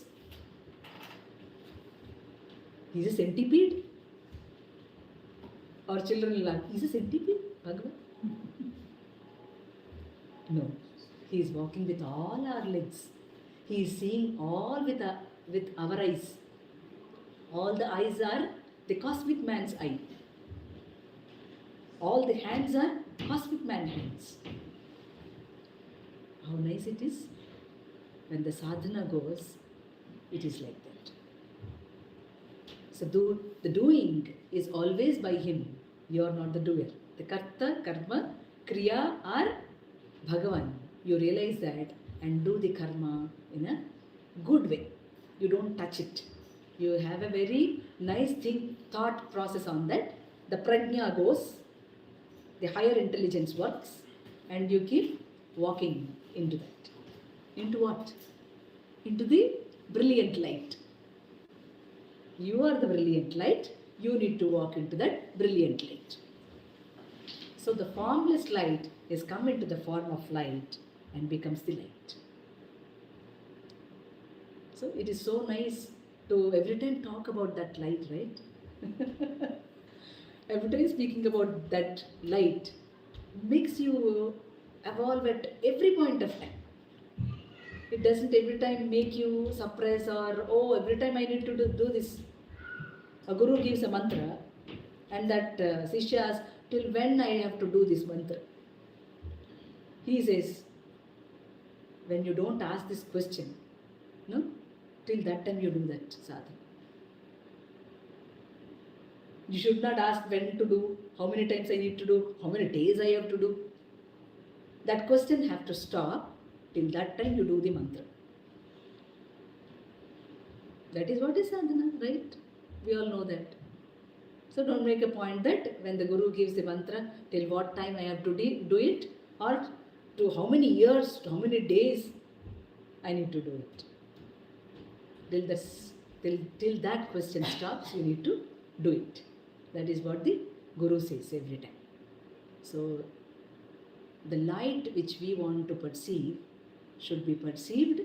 [SPEAKER 1] He's a centipede? Or children will laugh, he's a centipede, Bhagavan? No, he is walking with all our legs. He is seeing all with our eyes. All the eyes are the cosmic man's eye. All the hands are cosmic man hands. How nice it is. When the sadhana goes, it is like that. So the doing is always by him. You are not the doer. The karta, karma, kriya are Bhagavan. You realize that and do the karma in a good way. You don't touch it. You have a very nice thought process on that. The prajna goes, the higher intelligence works, and you keep walking into that. Into what? Into the brilliant light. You are the brilliant light. You need to walk into that brilliant light. So the formless light is come into the form of light and becomes the light. So it is so nice to every time talk about that light, right? Every time speaking about that light makes you evolve at every point of time. It doesn't every time make you suppress or, oh, every time I need to do this. A guru gives a mantra and that Sishya asks, till when I have to do this mantra? He says, when you don't ask this question, no, till that time you do that sadhana. You should not ask when to do, how many times I need to do, how many days I have to do. That question have to stop. Till that time you do the mantra. That is what is sadhana, right? We all know that. So don't make a point that when the guru gives the mantra, till what time I have to do it, or to how many years, to how many days I need to do it. Till that question stops, you need to do it. That is what the guru says every time. So the light which we want to perceive should be perceived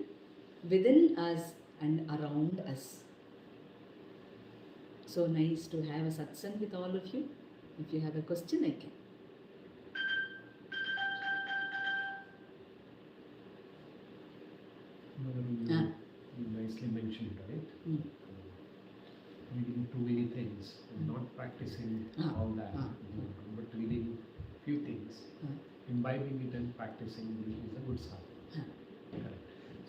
[SPEAKER 1] within us and around us. So nice to have a satsang with all of you. If you have a question, I can.
[SPEAKER 2] You nicely mentioned, right? Reading too many things, not practicing all that, but reading few things, imbibing it and practicing is a good sadhana. Correct.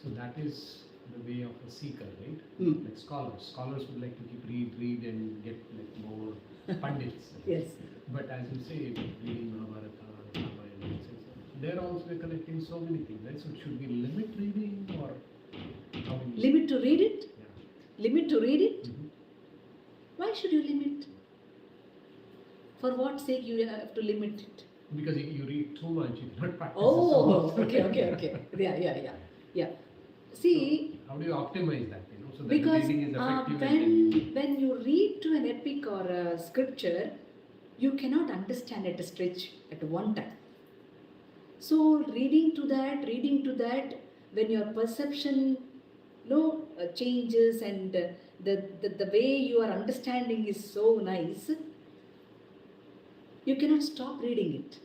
[SPEAKER 2] So that is the way of a seeker, right? Like scholars. Scholars would like to keep read and get like more pundits.
[SPEAKER 1] Yes.
[SPEAKER 2] But as you say, reading Mahabharata, Ramayana, etc., they're also collecting so many things, right? So should we limit reading or how many?
[SPEAKER 1] Limit to read it?
[SPEAKER 2] Yeah.
[SPEAKER 1] Limit to read it? Why should you limit? For what sake you have to limit it?
[SPEAKER 2] Because you read too much, you cannot practice.
[SPEAKER 1] Oh, okay. Yeah. See,
[SPEAKER 2] so how do you optimize that? So that
[SPEAKER 1] because
[SPEAKER 2] the reading is effective.
[SPEAKER 1] when you read to an epic or a scripture, you cannot understand at a stretch at one time. So reading to that, when your perception changes and the way you are understanding is so nice, you cannot stop reading it.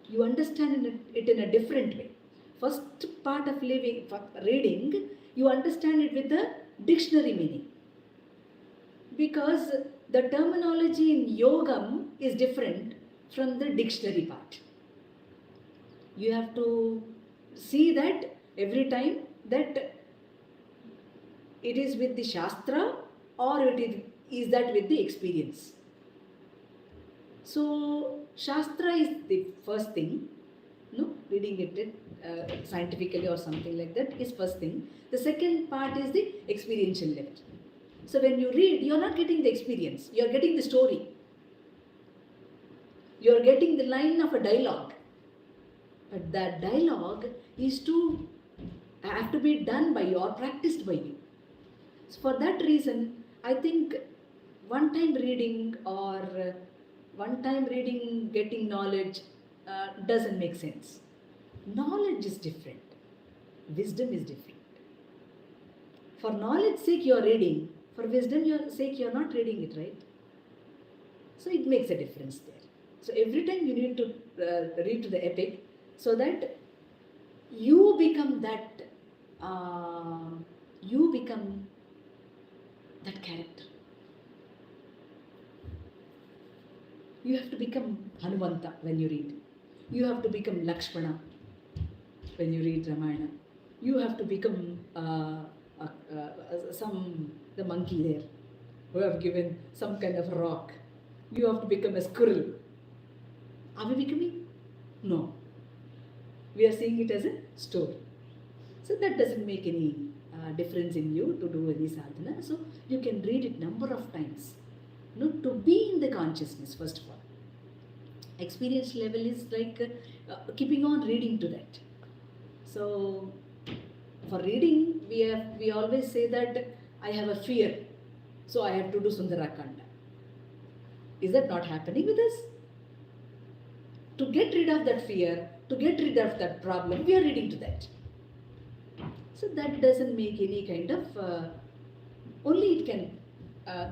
[SPEAKER 1] You understand it in a different way. First part of reading, you understand it with the dictionary meaning. Because the terminology in yogam is different from the dictionary part. You have to see that every time that it is with the shastra or is that with the experience. So shastra is the first thing, reading it scientifically or something like that is first thing. The second part is the experiential level. So when you read, you are not getting the experience, you are getting the story. You are getting the line of a dialogue. But that dialogue is have to be done by you or practiced by you. So for that reason, I think one-time reading or one-time reading, getting knowledge doesn't make sense. Knowledge is different. Wisdom is different. For knowledge sake you are reading. For wisdom sake you are not reading it, right? So it makes a difference there. So every time you need to read to the epic so that you become that character. You have to become Hanumanta when you read. You have to become Lakshmana when you read Ramayana. You have to become the monkey there who have given some kind of rock. You have to become a squirrel. Are we becoming? No. We are seeing it as a story. So that doesn't make any difference in you to do any sadhana. So you can read it number of times. To be in the consciousness, first of all. Experience level is like keeping on reading to that. So for reading, we always say that I have a fear, so I have to do Sundarakanda. Is that not happening with us? To get rid of that fear, to get rid of that problem, we are reading to that. So that doesn't make any kind of, only it can,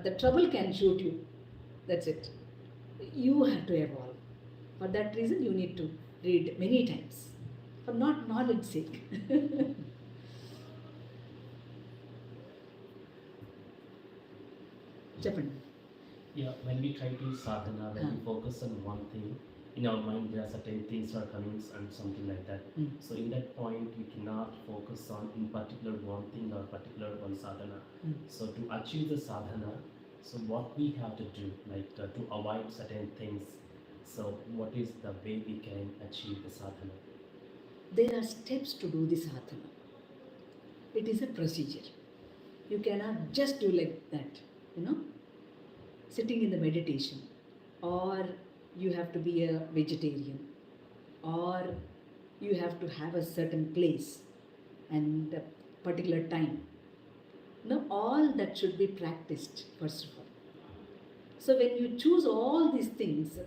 [SPEAKER 1] the trouble can shoot you. That's it. You have to evolve. For that reason, you need to read many times. For not knowledge sake. Japan.
[SPEAKER 3] Yeah, when we try to sadhana, when we focus on one thing, in our mind there are certain things are coming and something like that. So in that point, we cannot focus on in particular one thing or particular one sadhana. So to achieve the sadhana, so what we have to do, like to avoid certain things. So what is the way we can achieve the sadhana?
[SPEAKER 1] There are steps to do the sadhana. It is a procedure. You cannot just do like that, sitting in the meditation, or you have to be a vegetarian, or you have to have a certain place and a particular time. No, all that should be practiced first of all. So when you choose all these things,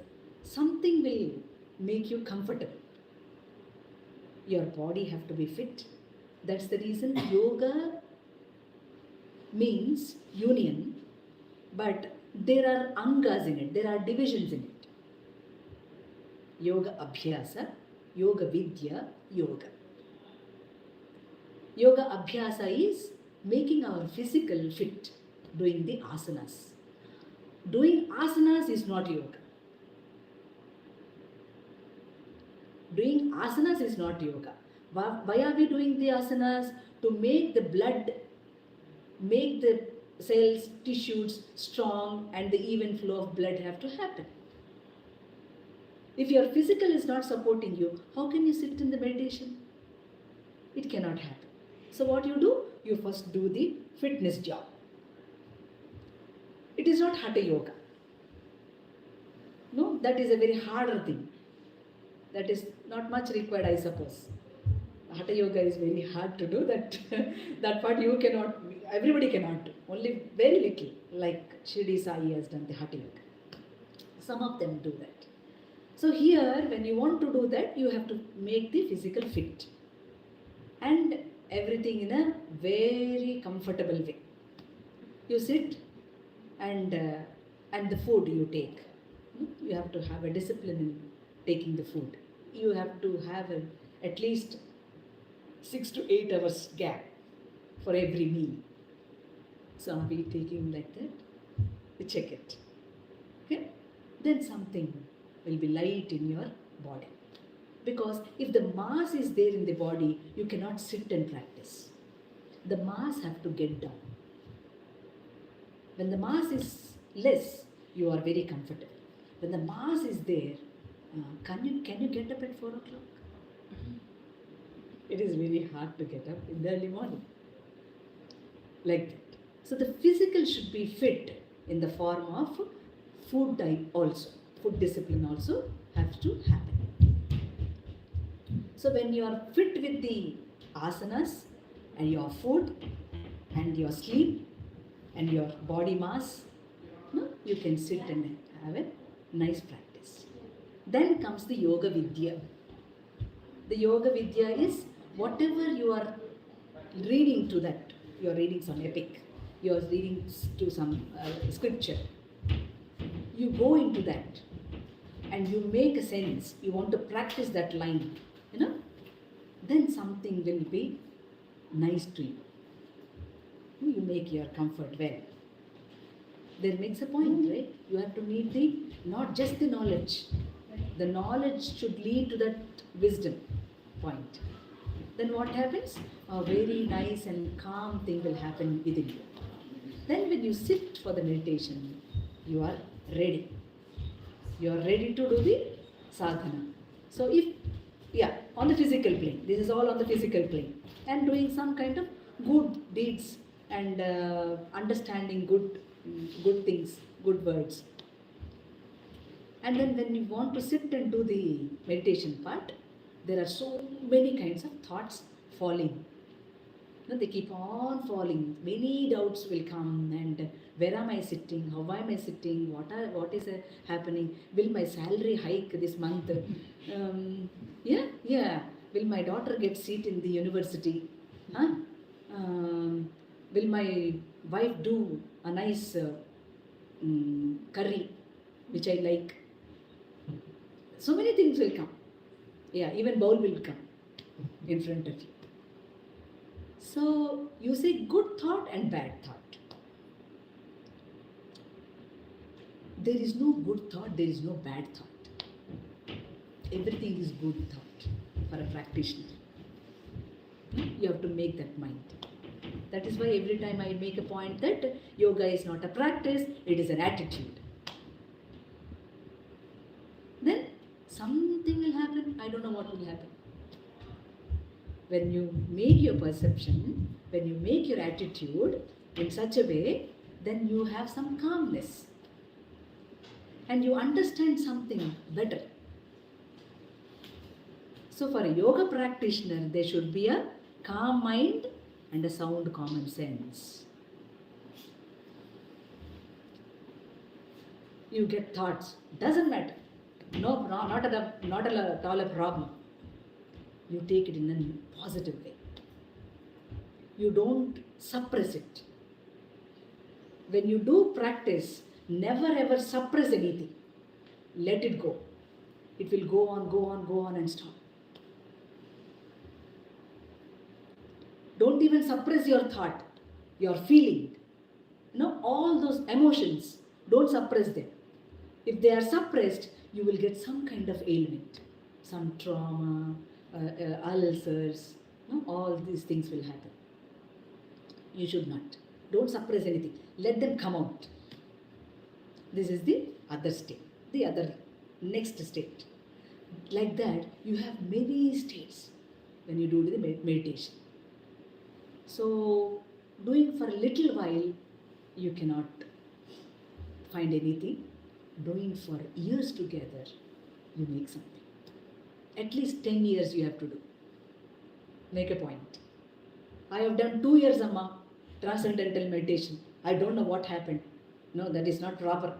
[SPEAKER 1] something will make you comfortable. Your body have to be fit. That's the reason yoga means union, but there are angas in it, there are divisions in it. Yoga abhyasa, yoga vidya, yoga. Yoga abhyasa is making our physical fit, doing the asanas. Doing asanas is not yoga. Doing asanas is not yoga. Why are we doing the asanas? To make the blood, make the cells, tissues strong, and the even flow of blood have to happen. If your physical is not supporting you, how can you sit in the meditation? It cannot happen. So what you do? You first do the fitness job. It is not Hatha Yoga. No, that is a very harder thing. That is not much required, I suppose. Hatha Yoga is very hard to do. That part you cannot, everybody cannot do. Only very little, like Shirdi Sai has done the Hatha Yoga. Some of them do that. So here, when you want to do that, you have to make the physical fit. And everything in a very comfortable way. You sit and the food you take. You have to have a discipline in taking the food. You have to have at least 6 to 8 hours gap for every meal. So are we taking like that? We check it. Okay? Then something will be light in your body. Because if the mass is there in the body, you cannot sit and practice. The mass have to get down. When the mass is less, you are very comfortable. When the mass is there, can you get up at 4 o'clock? It is very hard to get up in the early morning. Like that. So the physical should be fit in the form of food diet also. Food discipline also has to happen. So when you are fit with the asanas and your food and your sleep and your body mass, you can sit and have a nice practice. Then comes the yoga vidya. The yoga vidya is whatever you are reading to that. You are reading some epic. You are reading to some scripture. You go into that and you make a sense. You want to practice that line. Then something will be nice to you. You make your comfort well. There makes a point, right? You have to need the, not just the knowledge. The knowledge should lead to that wisdom point. Then what happens? A very nice and calm thing will happen within you. Then when you sit for the meditation, you are ready. You are ready to do the sadhana. So if, on the physical plane, this is all on the physical plane, and doing some kind of good deeds and understanding good things, good words. And then when you want to sit and do the meditation part, there are so many kinds of thoughts falling. They keep on falling. Many doubts will come, and where am I sitting? How am I sitting? What is happening? Will my salary hike this month? Will my daughter get seat in the university? Will my wife do a nice curry, which I like? So many things will come. Even bowl will come in front of you. So you say good thought and bad thought. There is no good thought, there is no bad thought. Everything is good thought for a practitioner. You have to make that mind. That is why every time I make a point that yoga is not a practice, it is an attitude. Then something will happen, I don't know what will happen. When you make your perception, when you make your attitude in such a way, then you have some calmness. And you understand something better. So for a yoga practitioner, there should be a calm mind and a sound common sense. You get thoughts, doesn't matter. No, not at all a problem. You take it in a positive way. You don't suppress it. When you do practice, never ever suppress anything. Let it go. It will go on and stop. Don't even suppress your thought, your feeling. All those emotions, don't suppress them. If they are suppressed, you will get some kind of ailment, some trauma, ulcers, all these things will happen. You should not. Don't suppress anything. Let them come out. This is the other state, the other next state. Like that, you have many states when you do the meditation. So, doing for a little while, you cannot find anything. Doing for years together, you make something. At least 10 years you have to do. Make a point. I have done 2 years, Amma, transcendental meditation. I don't know what happened. No, that is not proper.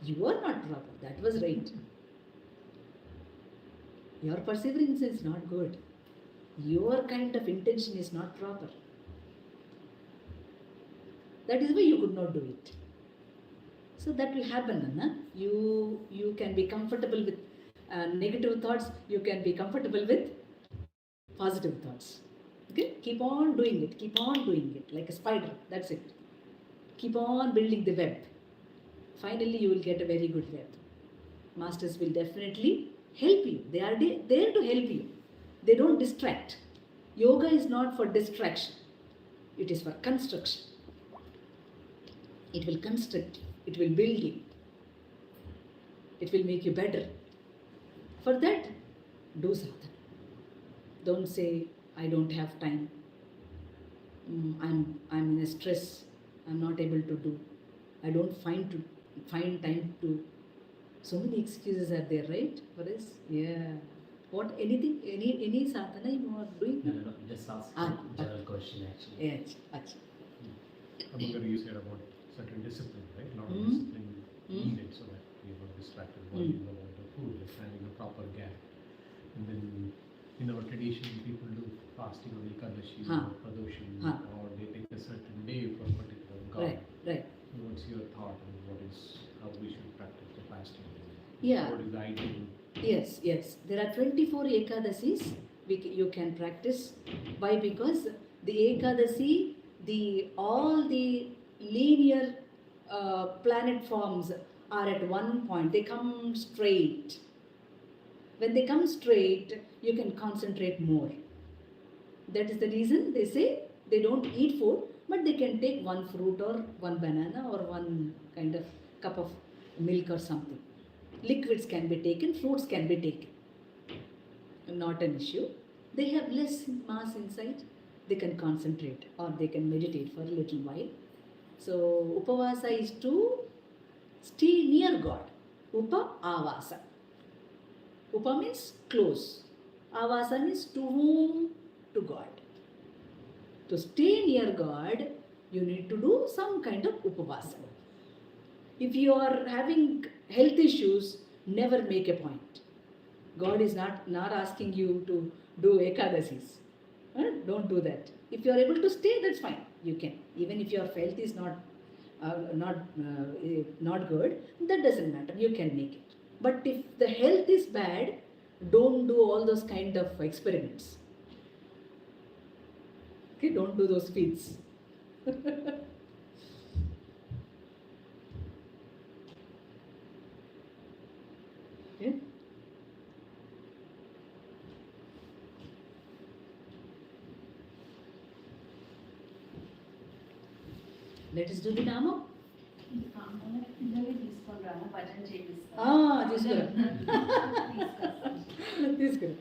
[SPEAKER 1] You are not proper. That was right. Your perseverance is not good. Your kind of intention is not proper. That is why you could not do it. So that will happen, Anna. You can be comfortable with negative thoughts. You can be comfortable with positive thoughts. Okay? Keep on doing it. Keep on doing it like a spider. That's it. Keep on building the web. Finally, you will get a very good web. Masters will definitely help you. They are there to help you. They don't distract. Yoga is not for distraction. It is for construction. It will construct you. It will build you. It will make you better. For that, do sadhana. Don't say, I don't have time. I'm in a stress. I'm not able to do. I don't find time to. So many excuses are there, right? For us? Yeah. What, anything, any sadhana you are doing?
[SPEAKER 3] No, just ask a general question actually.
[SPEAKER 1] Yes, actually.
[SPEAKER 2] Amanga, you said about certain discipline, right? A lot of discipline needed so that we are not distracted while you know about the food, like finding a proper gap. And then in our tradition, people do fasting on Ekadashi or Pradoshi, or they take a certain day for a particular god.
[SPEAKER 1] Right.
[SPEAKER 2] What's your thought on how we should practice the fasting?
[SPEAKER 1] Yeah.
[SPEAKER 2] What is the ideal?
[SPEAKER 1] Yes. There are 24 Ekadasis you can practice. Why? Because the Ekadasi, all the linear planet forms are at one point. They come straight. When they come straight, you can concentrate more. That is the reason they say they don't eat food, but they can take one fruit or one banana or one kind of cup of milk or something. Liquids can be taken, fruits can be taken. Not an issue. They have less mass inside. They can concentrate or they can meditate for a little while. So Upavasa is to stay near God. Upa avasa. Upa means close. Avasa means to whom? To God. To stay near God, you need to do some kind of upavasa. If you are having health issues, never make a point. God is not asking you to do ekadasis. Don't do that. If you are able to stay, that's fine. You can. Even if your health is not good, that doesn't matter. You can make it. But if the health is bad, don't do all those kind of experiments. Okay, don't do those feats. Yeah? Let us do the Nama. తీసుకురా. తీసుకురా.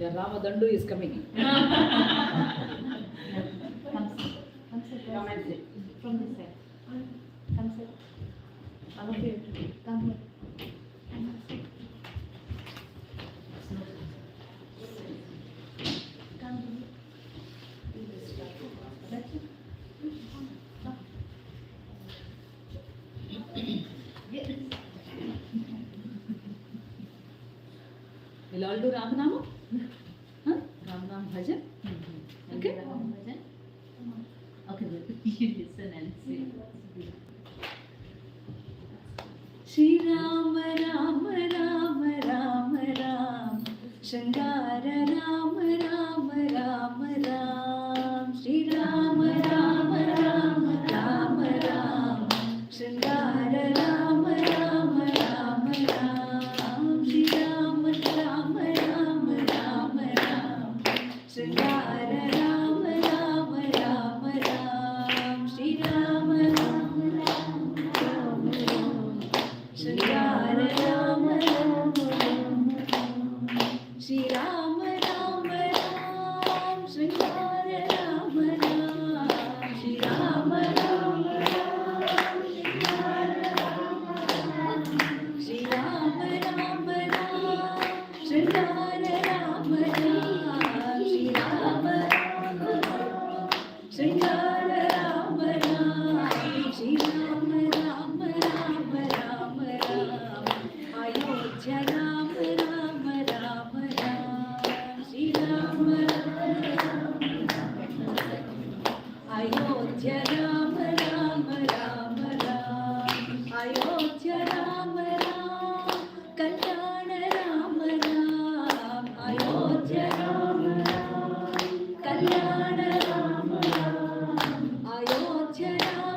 [SPEAKER 1] The Ramadandu is coming.
[SPEAKER 4] Come and sit. From this side. Come sit. All of you. Come here. Come here. That's it.
[SPEAKER 1] We'll all do Ramanama? Huh? Ramanama bhajn? Okay?
[SPEAKER 4] Okay, you listen and see.
[SPEAKER 1] Shri Rama Rama Rama Rama Rama Shangara Rama Rama Rama Rama Shri Rama Rama Rama Rama Rama Shangara Rama Rama Rama Rama Shri Rama Rama Rama Rama Rama Shangara Rama Rama Rama Rama Shri Rama Rama Rama Shangara Rama Rama Shri Rama Rama Rama Shangara Rama Rama Shri Rama Rama Shri Rama Rama Shangara Rama Rama Shri Rama Shangara Rama Rama Shri Rama Rama Rama Rama Rama Ayodhya Rama Rama Rama Rama Shri Rama Ayodhya Rama Rama Rama Rama Ayodhya Rama Rama Kalyana Rama Rama Ayodhya Rama Rama Kalyana Rama Rama Ayodhya Rama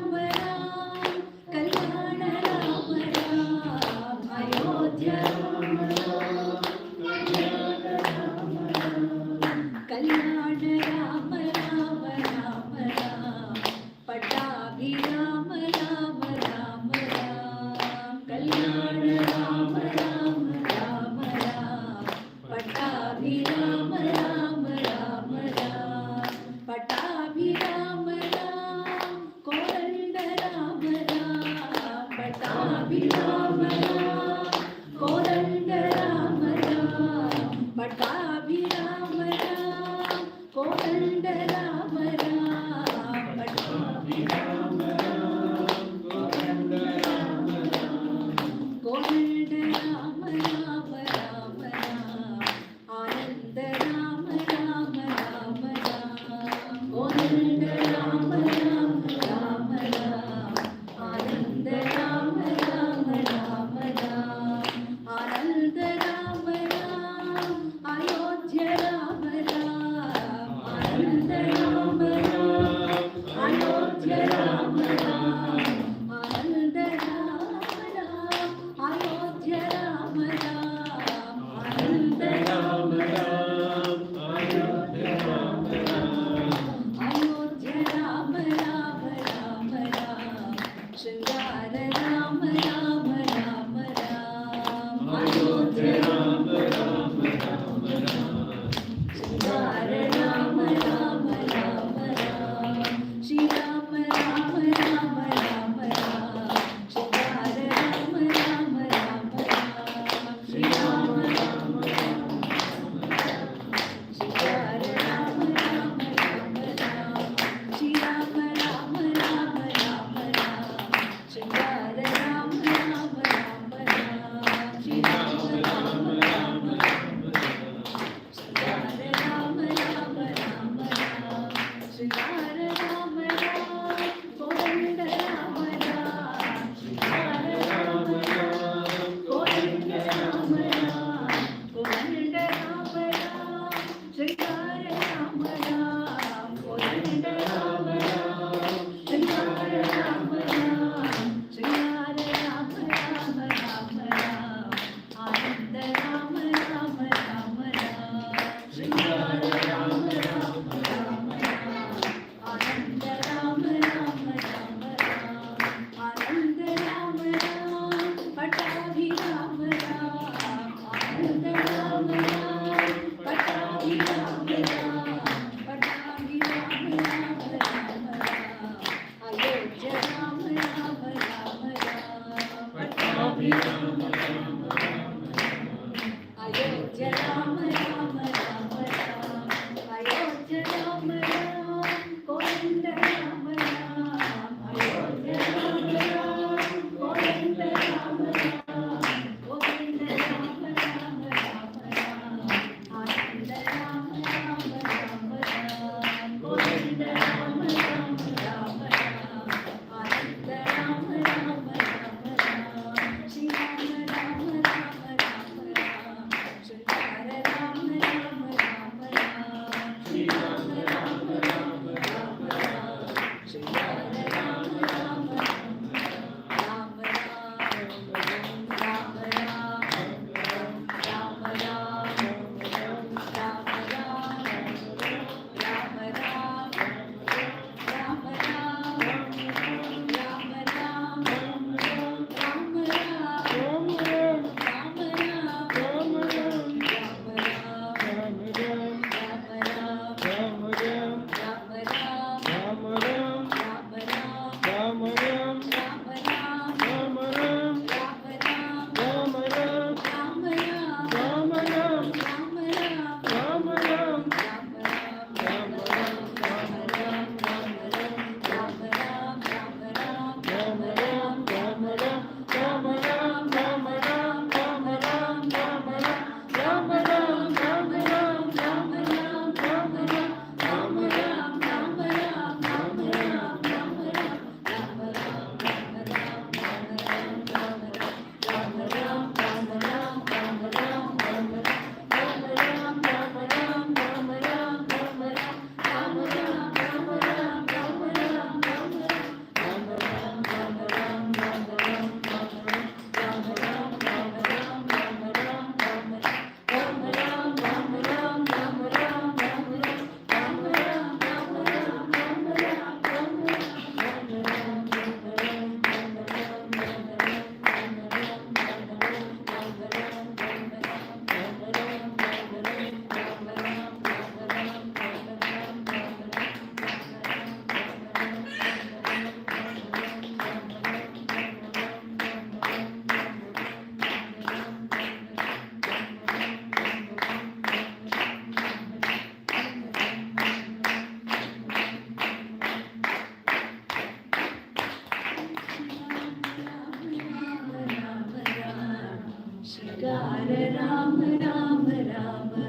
[SPEAKER 1] Jayakara Rama Rama Rama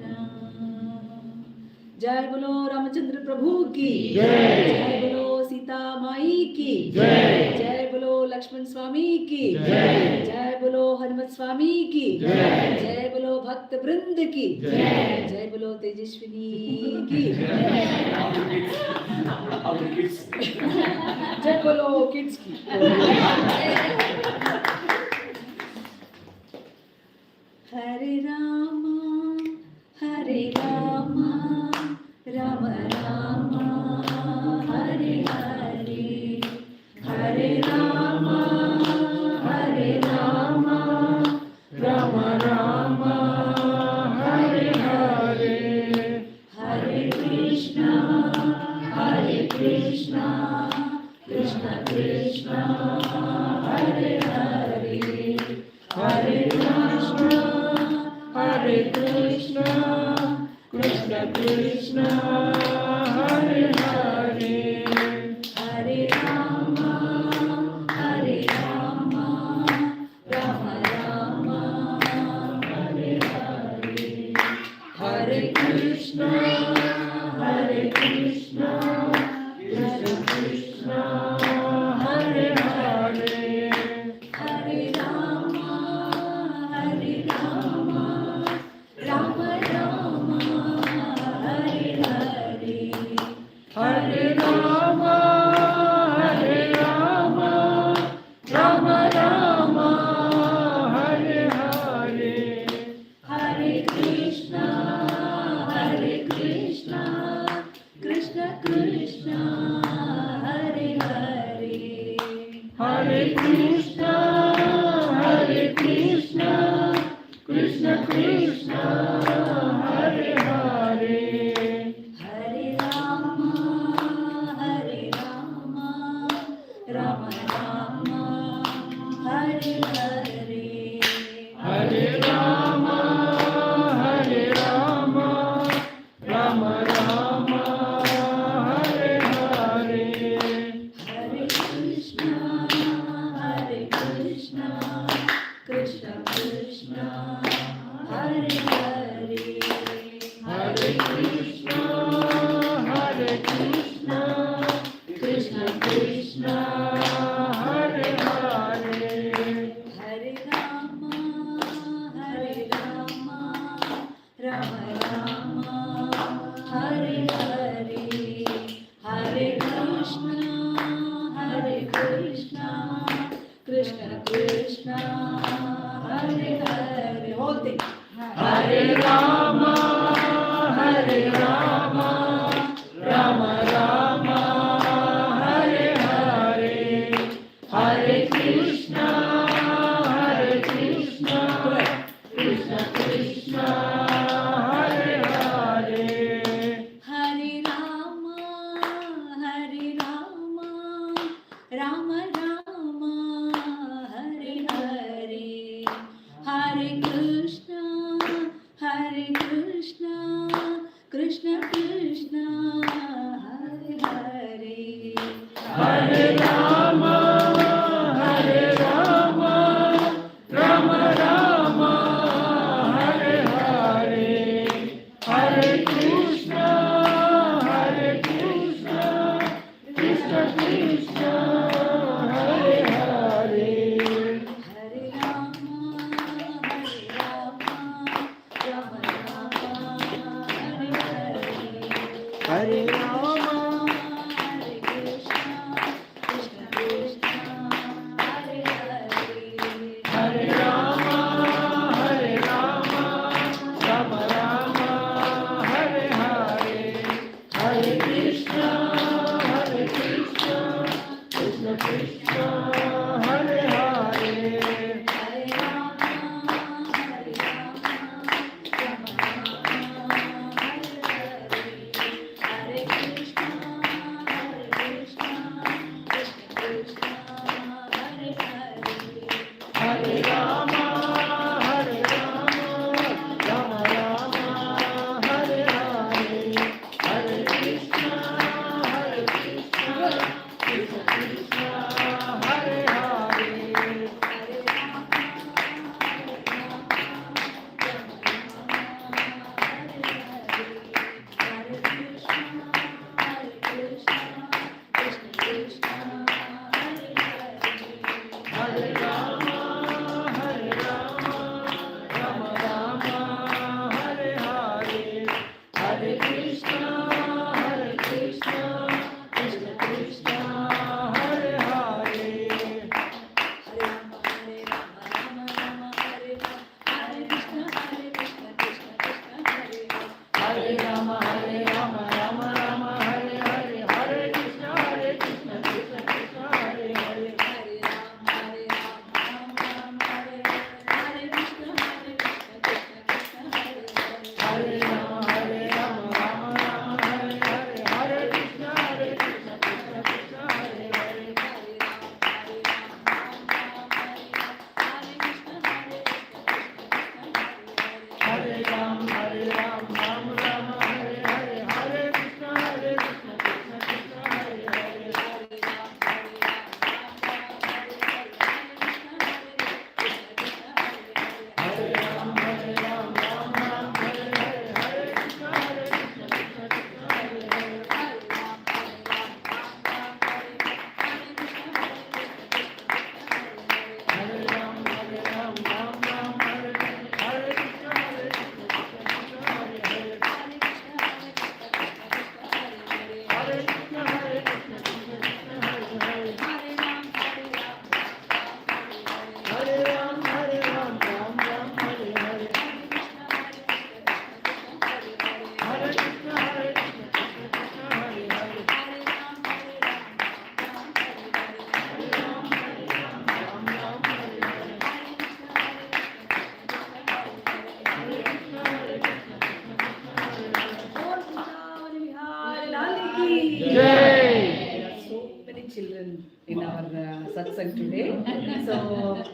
[SPEAKER 1] Rama. Jai Bolo Ramachandra Prabhu ki Jai Bolo Sita Mai ki Jai Bolo Lakshman Swami ki Jai Bolo Hanumat Swami ki Jai Bolo Bhakta Vrind ki Jai Bolo Tejaswini ki Jai Bolo Kids ki. Hare Rama, Hare Rama, Rama Rama, Hare Hare, Hare Rama, Hare Rama, Rama Rama, Hare Hare, Hare Krishna, Krishna Krishna, Hare Hare, Hare Krishna, Krishna Krishna, Hare Hare, Hare Rama, Rama Rama, Hare Hare, Hare Krishna, Krishna Krishna, Hare Hare, Hare Rama, Rama Rama, Hare Hare, Hare Rama, Rama Rama, Hare Hare, Hare Krishna, Krishna Krishna, Hare Hare, Hare Krishna, Krishna Krishna, Hare Hare, Hare Rama, Rama Rama, Hare Hare, Hare Rama, Rama Rama, Hare Hare, Hare Krishna, Krishna Krishna, Hare Hare, Hare Krishna, Krishna Krishna, Hare Hare, Hare Rama, Rama Rama, Hare Hare, Hare Krishna, Krishna Krishna, Hare Hare, whole thing. Hare Rama, Rama Rama, Hare Hare, Hare Krishna, Krishna Krishna, Hare Hare, Hare Rama, Rama Rama, Hare Hare, Hare Krishna, Krishna Krishna, Hare Hare, Hare Rama, Rama Rama, Hare Hare, Hare Krishna, Krishna Krishna, Hare Hare, Hare Rama, Rama Rama, Hare Hare, Hare Rama, Hare Krishna, Krishna Krishna, Hare Hare, Hare Rama, Rama Rama, Hare Hare, Hare Krishna, Krishna Krishna, Hare Hare, Hare Rama, Rama Rama, Hare Hare, Hare Krishna, Krishna Krishna, Hare Hare, Hare Rama,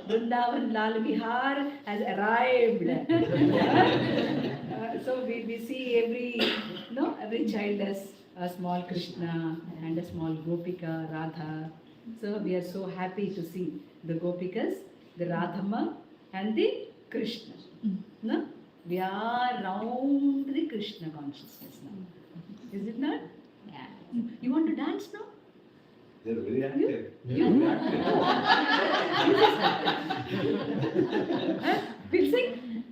[SPEAKER 1] Vrindavan Lal Vihar has arrived. So we see every child as a small Krishna and a small Gopika, Radha. So we are so happy to see the Gopikas, the Radhama and the Krishna. No? We are round the Krishna consciousness now. Is it not? Yeah. You want to dance now?
[SPEAKER 5] They're very active.
[SPEAKER 1] You? We'll sing.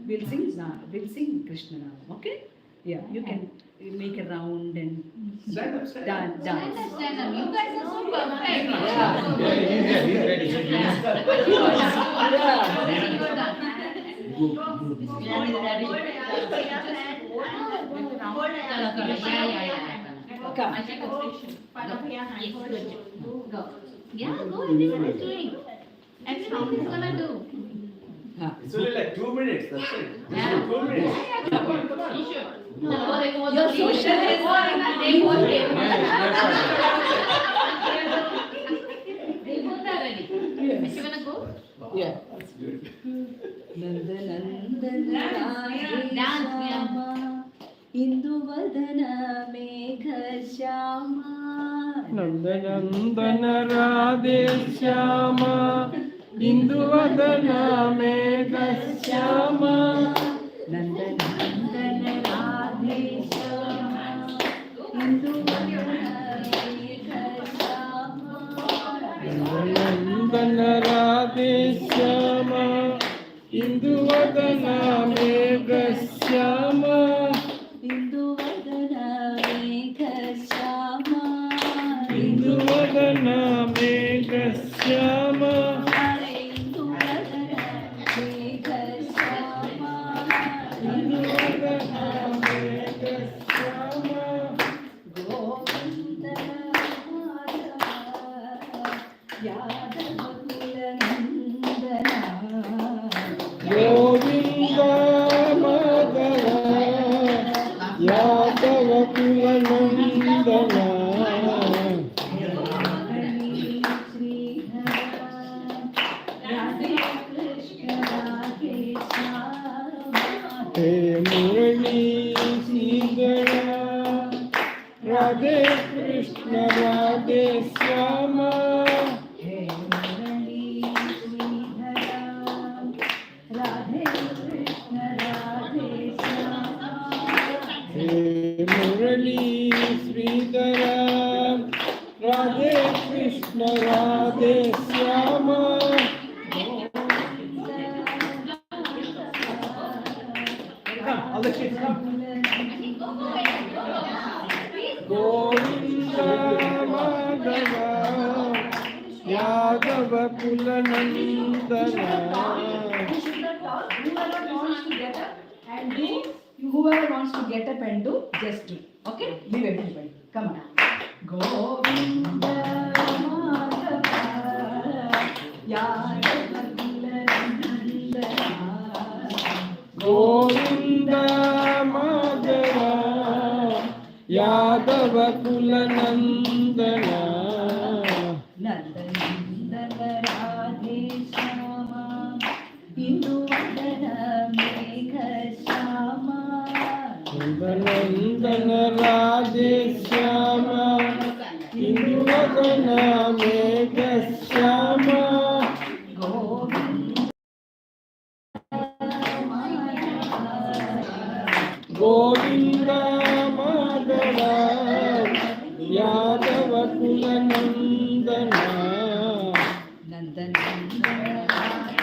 [SPEAKER 1] We'll sing now. We'll sing Krishna now. Okay? Yeah, you can make a round and
[SPEAKER 5] Stand up, stand up.
[SPEAKER 1] dance.
[SPEAKER 4] Stand up. You guys are so perfect.
[SPEAKER 1] Yeah.
[SPEAKER 2] He's ready.
[SPEAKER 4] You're done.
[SPEAKER 1] Come.
[SPEAKER 4] I take a picture. Yes, good. Go. Yeah, go. Everyone is doing. Everyone is gonna do.
[SPEAKER 5] It's only like 2 minutes, that's it.
[SPEAKER 4] Yeah.
[SPEAKER 5] 2 minutes.
[SPEAKER 4] Come on. You should.
[SPEAKER 1] Your social is
[SPEAKER 4] They both are ready. Is she gonna go?
[SPEAKER 1] Yeah.
[SPEAKER 5] That's good.
[SPEAKER 1] Nandana Induvadana Megha Shama
[SPEAKER 6] Nandanandana Radhe Shyama Induvadana Megha Shyama
[SPEAKER 1] Nandanandana Radhe Shyama Induvadana Megha Shama
[SPEAKER 6] Nandanandana Radhe Shyama Induvadana Megha Shyama
[SPEAKER 1] Induvadana Megha Shama
[SPEAKER 6] Induvadana Megha Shyama
[SPEAKER 1] Induvadana Megha Shama
[SPEAKER 6] Induvadana Megha Shyama
[SPEAKER 1] Govinda Yadava Kulanandana
[SPEAKER 6] Govinda Madhava Yadava Kulanandana He Murali Sridhara Radhe Krishna Radhe Shyama He Murali Sridhara Radhe Krishna Radhe Shyama
[SPEAKER 2] All the kids come.
[SPEAKER 6] Govinda Madhava Yadava Kulanandana
[SPEAKER 1] Whoever wants to get up and do, just do. Okay? Leave everybody. Come on. Govinda Madhava Yadava Kulanandana
[SPEAKER 6] Govinda Madhava Yadava Kulanandana
[SPEAKER 1] Nandanandana Radhe Shyama Induvadana Megha Shama
[SPEAKER 6] Nandanandana Radhe Shyama Induvadana Megha Shyama Govinda Madhava Yadava Kulanandana
[SPEAKER 1] Nandanandana Radhe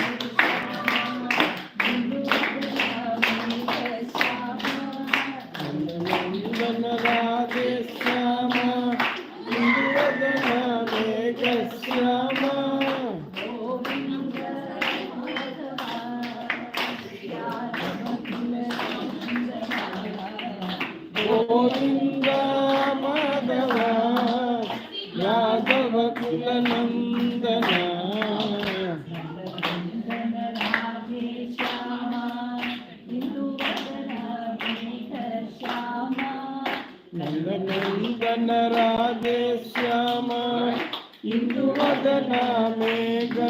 [SPEAKER 6] Nandanandana Radhe Shyama Induvadana Megha Shyama Govinda Madhava Yadava Kulanandana Nandanandana Radhe Shyama Induvadana Megha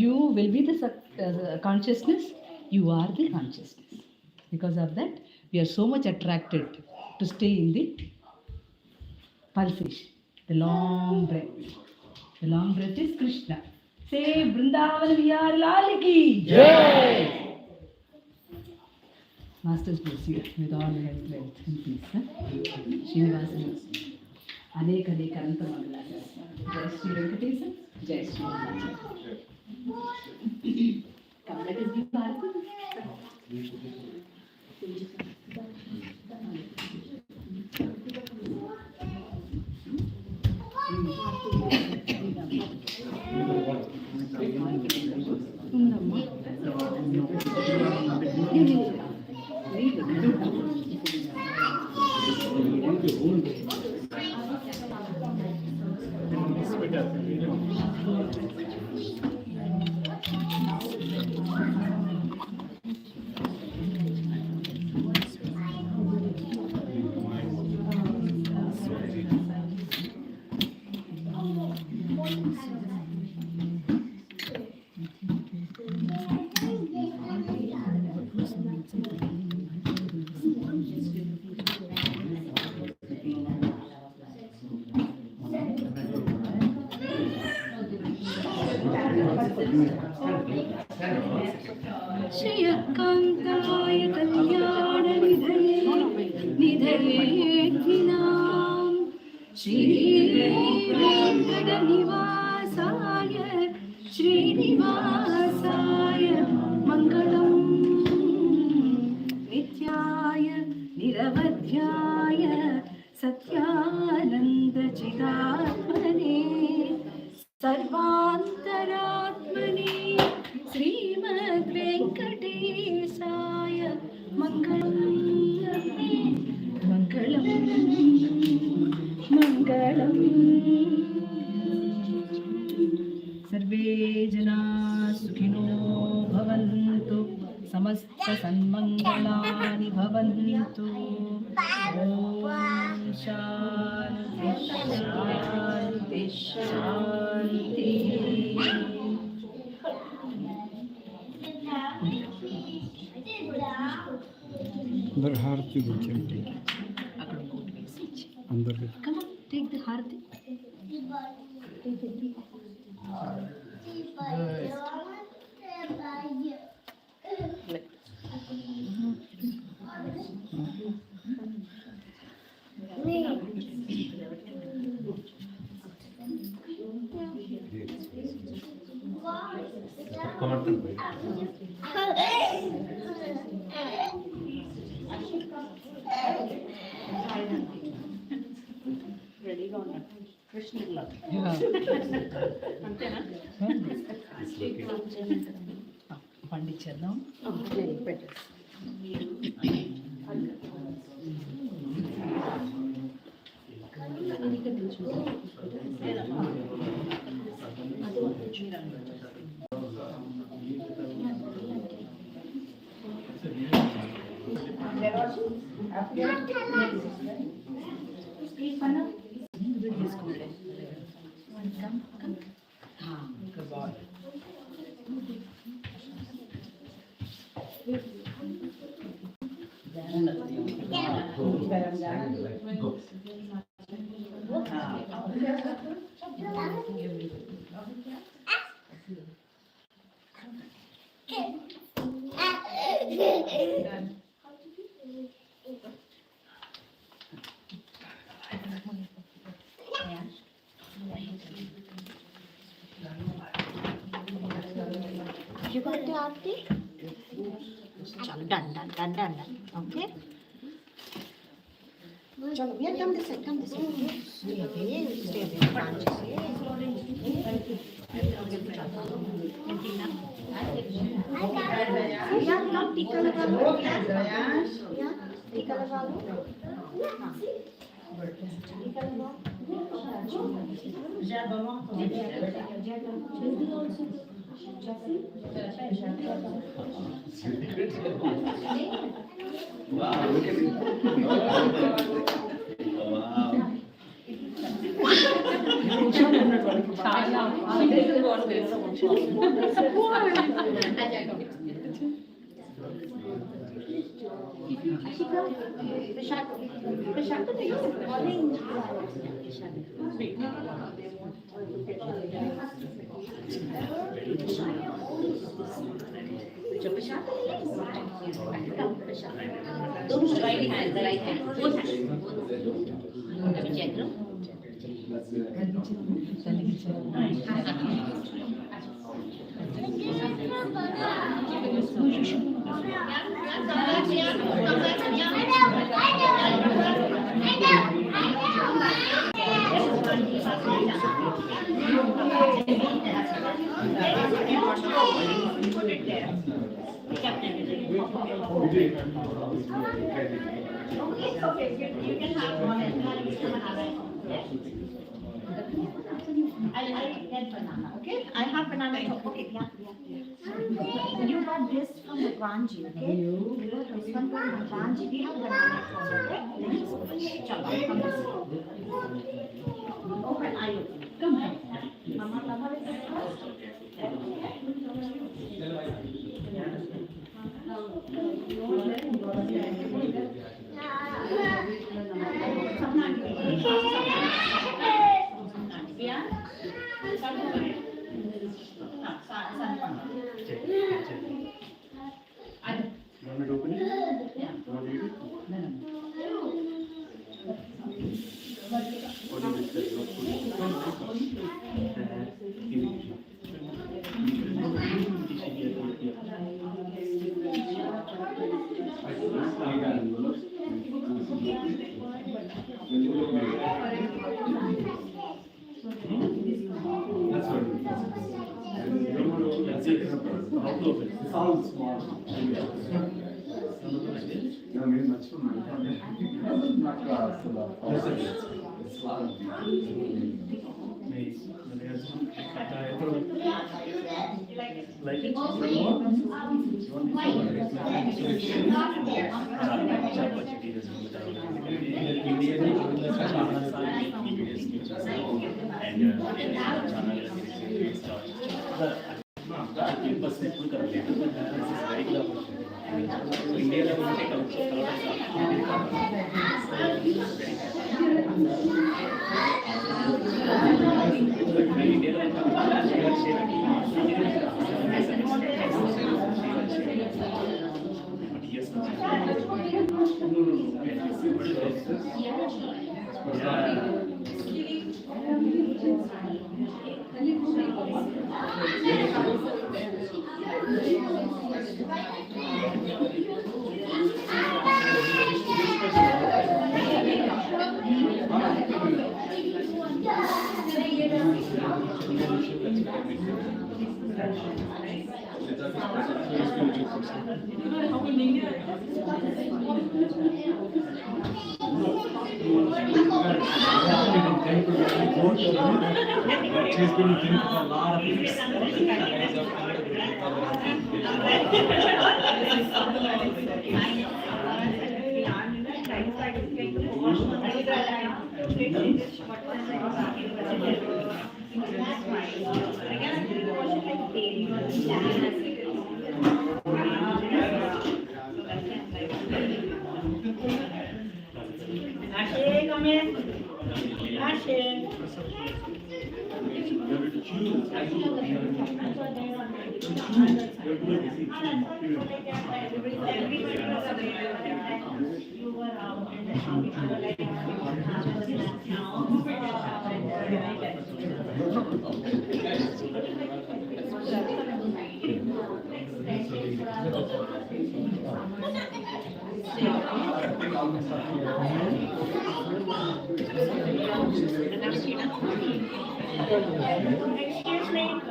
[SPEAKER 1] You will be the consciousness. You are the consciousness. Because of that, we are so much attracted to stay in the pulsation, the long breath. The long breath is Krishna. Say Vrindavan Vihar Lal ki Jai. Masters bless you with all health, wealth and peace. Srinivasan. Aneka Ananta Mangalas. Jai Sri Venkateswara. Jai Sri Venkateswara. Come, let us give Bharati. Shriyakantaye Kalyana Nidhaye Shri Venkateswara Srinivasaya Mangalam Nityaya Niravadhyaya Satyananda Chidatmane Sarvantaratmane Srimad Venkatesaya Mangalam Mangalam Mangalam Sarve Jana Sukhino Bhavantu Samasta Sanmangalani Bhavantu Om Shanti Shanti Shanti.
[SPEAKER 6] अंदर हारती देखिए अंदर
[SPEAKER 1] Come on, take the harti. పండించేద్దాం
[SPEAKER 4] You got the aarti? Done. Okay? Chalo, yeah, come this side. Stay there, branches. Yeah, come, tika laga lo. Yeah, tika laga lo. Tika laga.
[SPEAKER 5] Wow, look at it. Wow.
[SPEAKER 4] Right hand, right hand, both hands. I'll get banana, okay? I have banana. Okay, yeah. You got this from the Ganji, okay? You got this one from the Ganji. We have banana, okay? Thank you so much. Chalo, come this way. Open eye. Come here. Mama, Mama is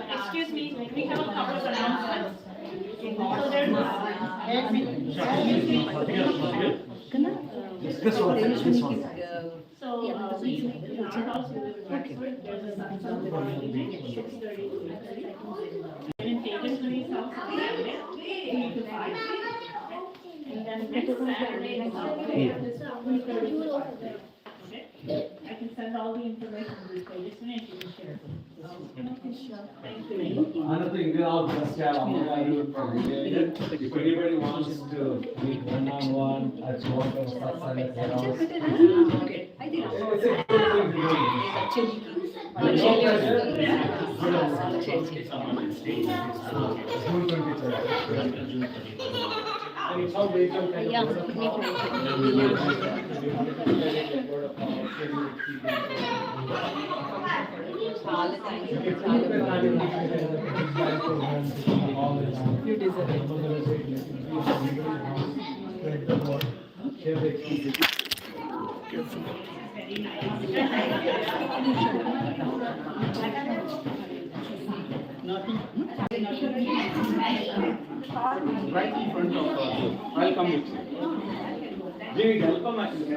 [SPEAKER 4] Excuse me, we have a couple of announcements. So there's
[SPEAKER 2] This one.
[SPEAKER 4] so in our house, there's a sunset at 6:30. And in Tejaswini's house, on Saturday, 3 to 5. And then next Saturday, we have this. Okay? I can send all the information to this page, just finish it and share it. Thank you.
[SPEAKER 5] Another thing, I'll just have Amma from here. If anybody wants to meet one-on-one, at one of satsang at their house.
[SPEAKER 1] Okay, I think
[SPEAKER 5] It's a good thing to do.
[SPEAKER 2] And it's how wisdom kind of right in front of us. I'll come with you. We need help, actually.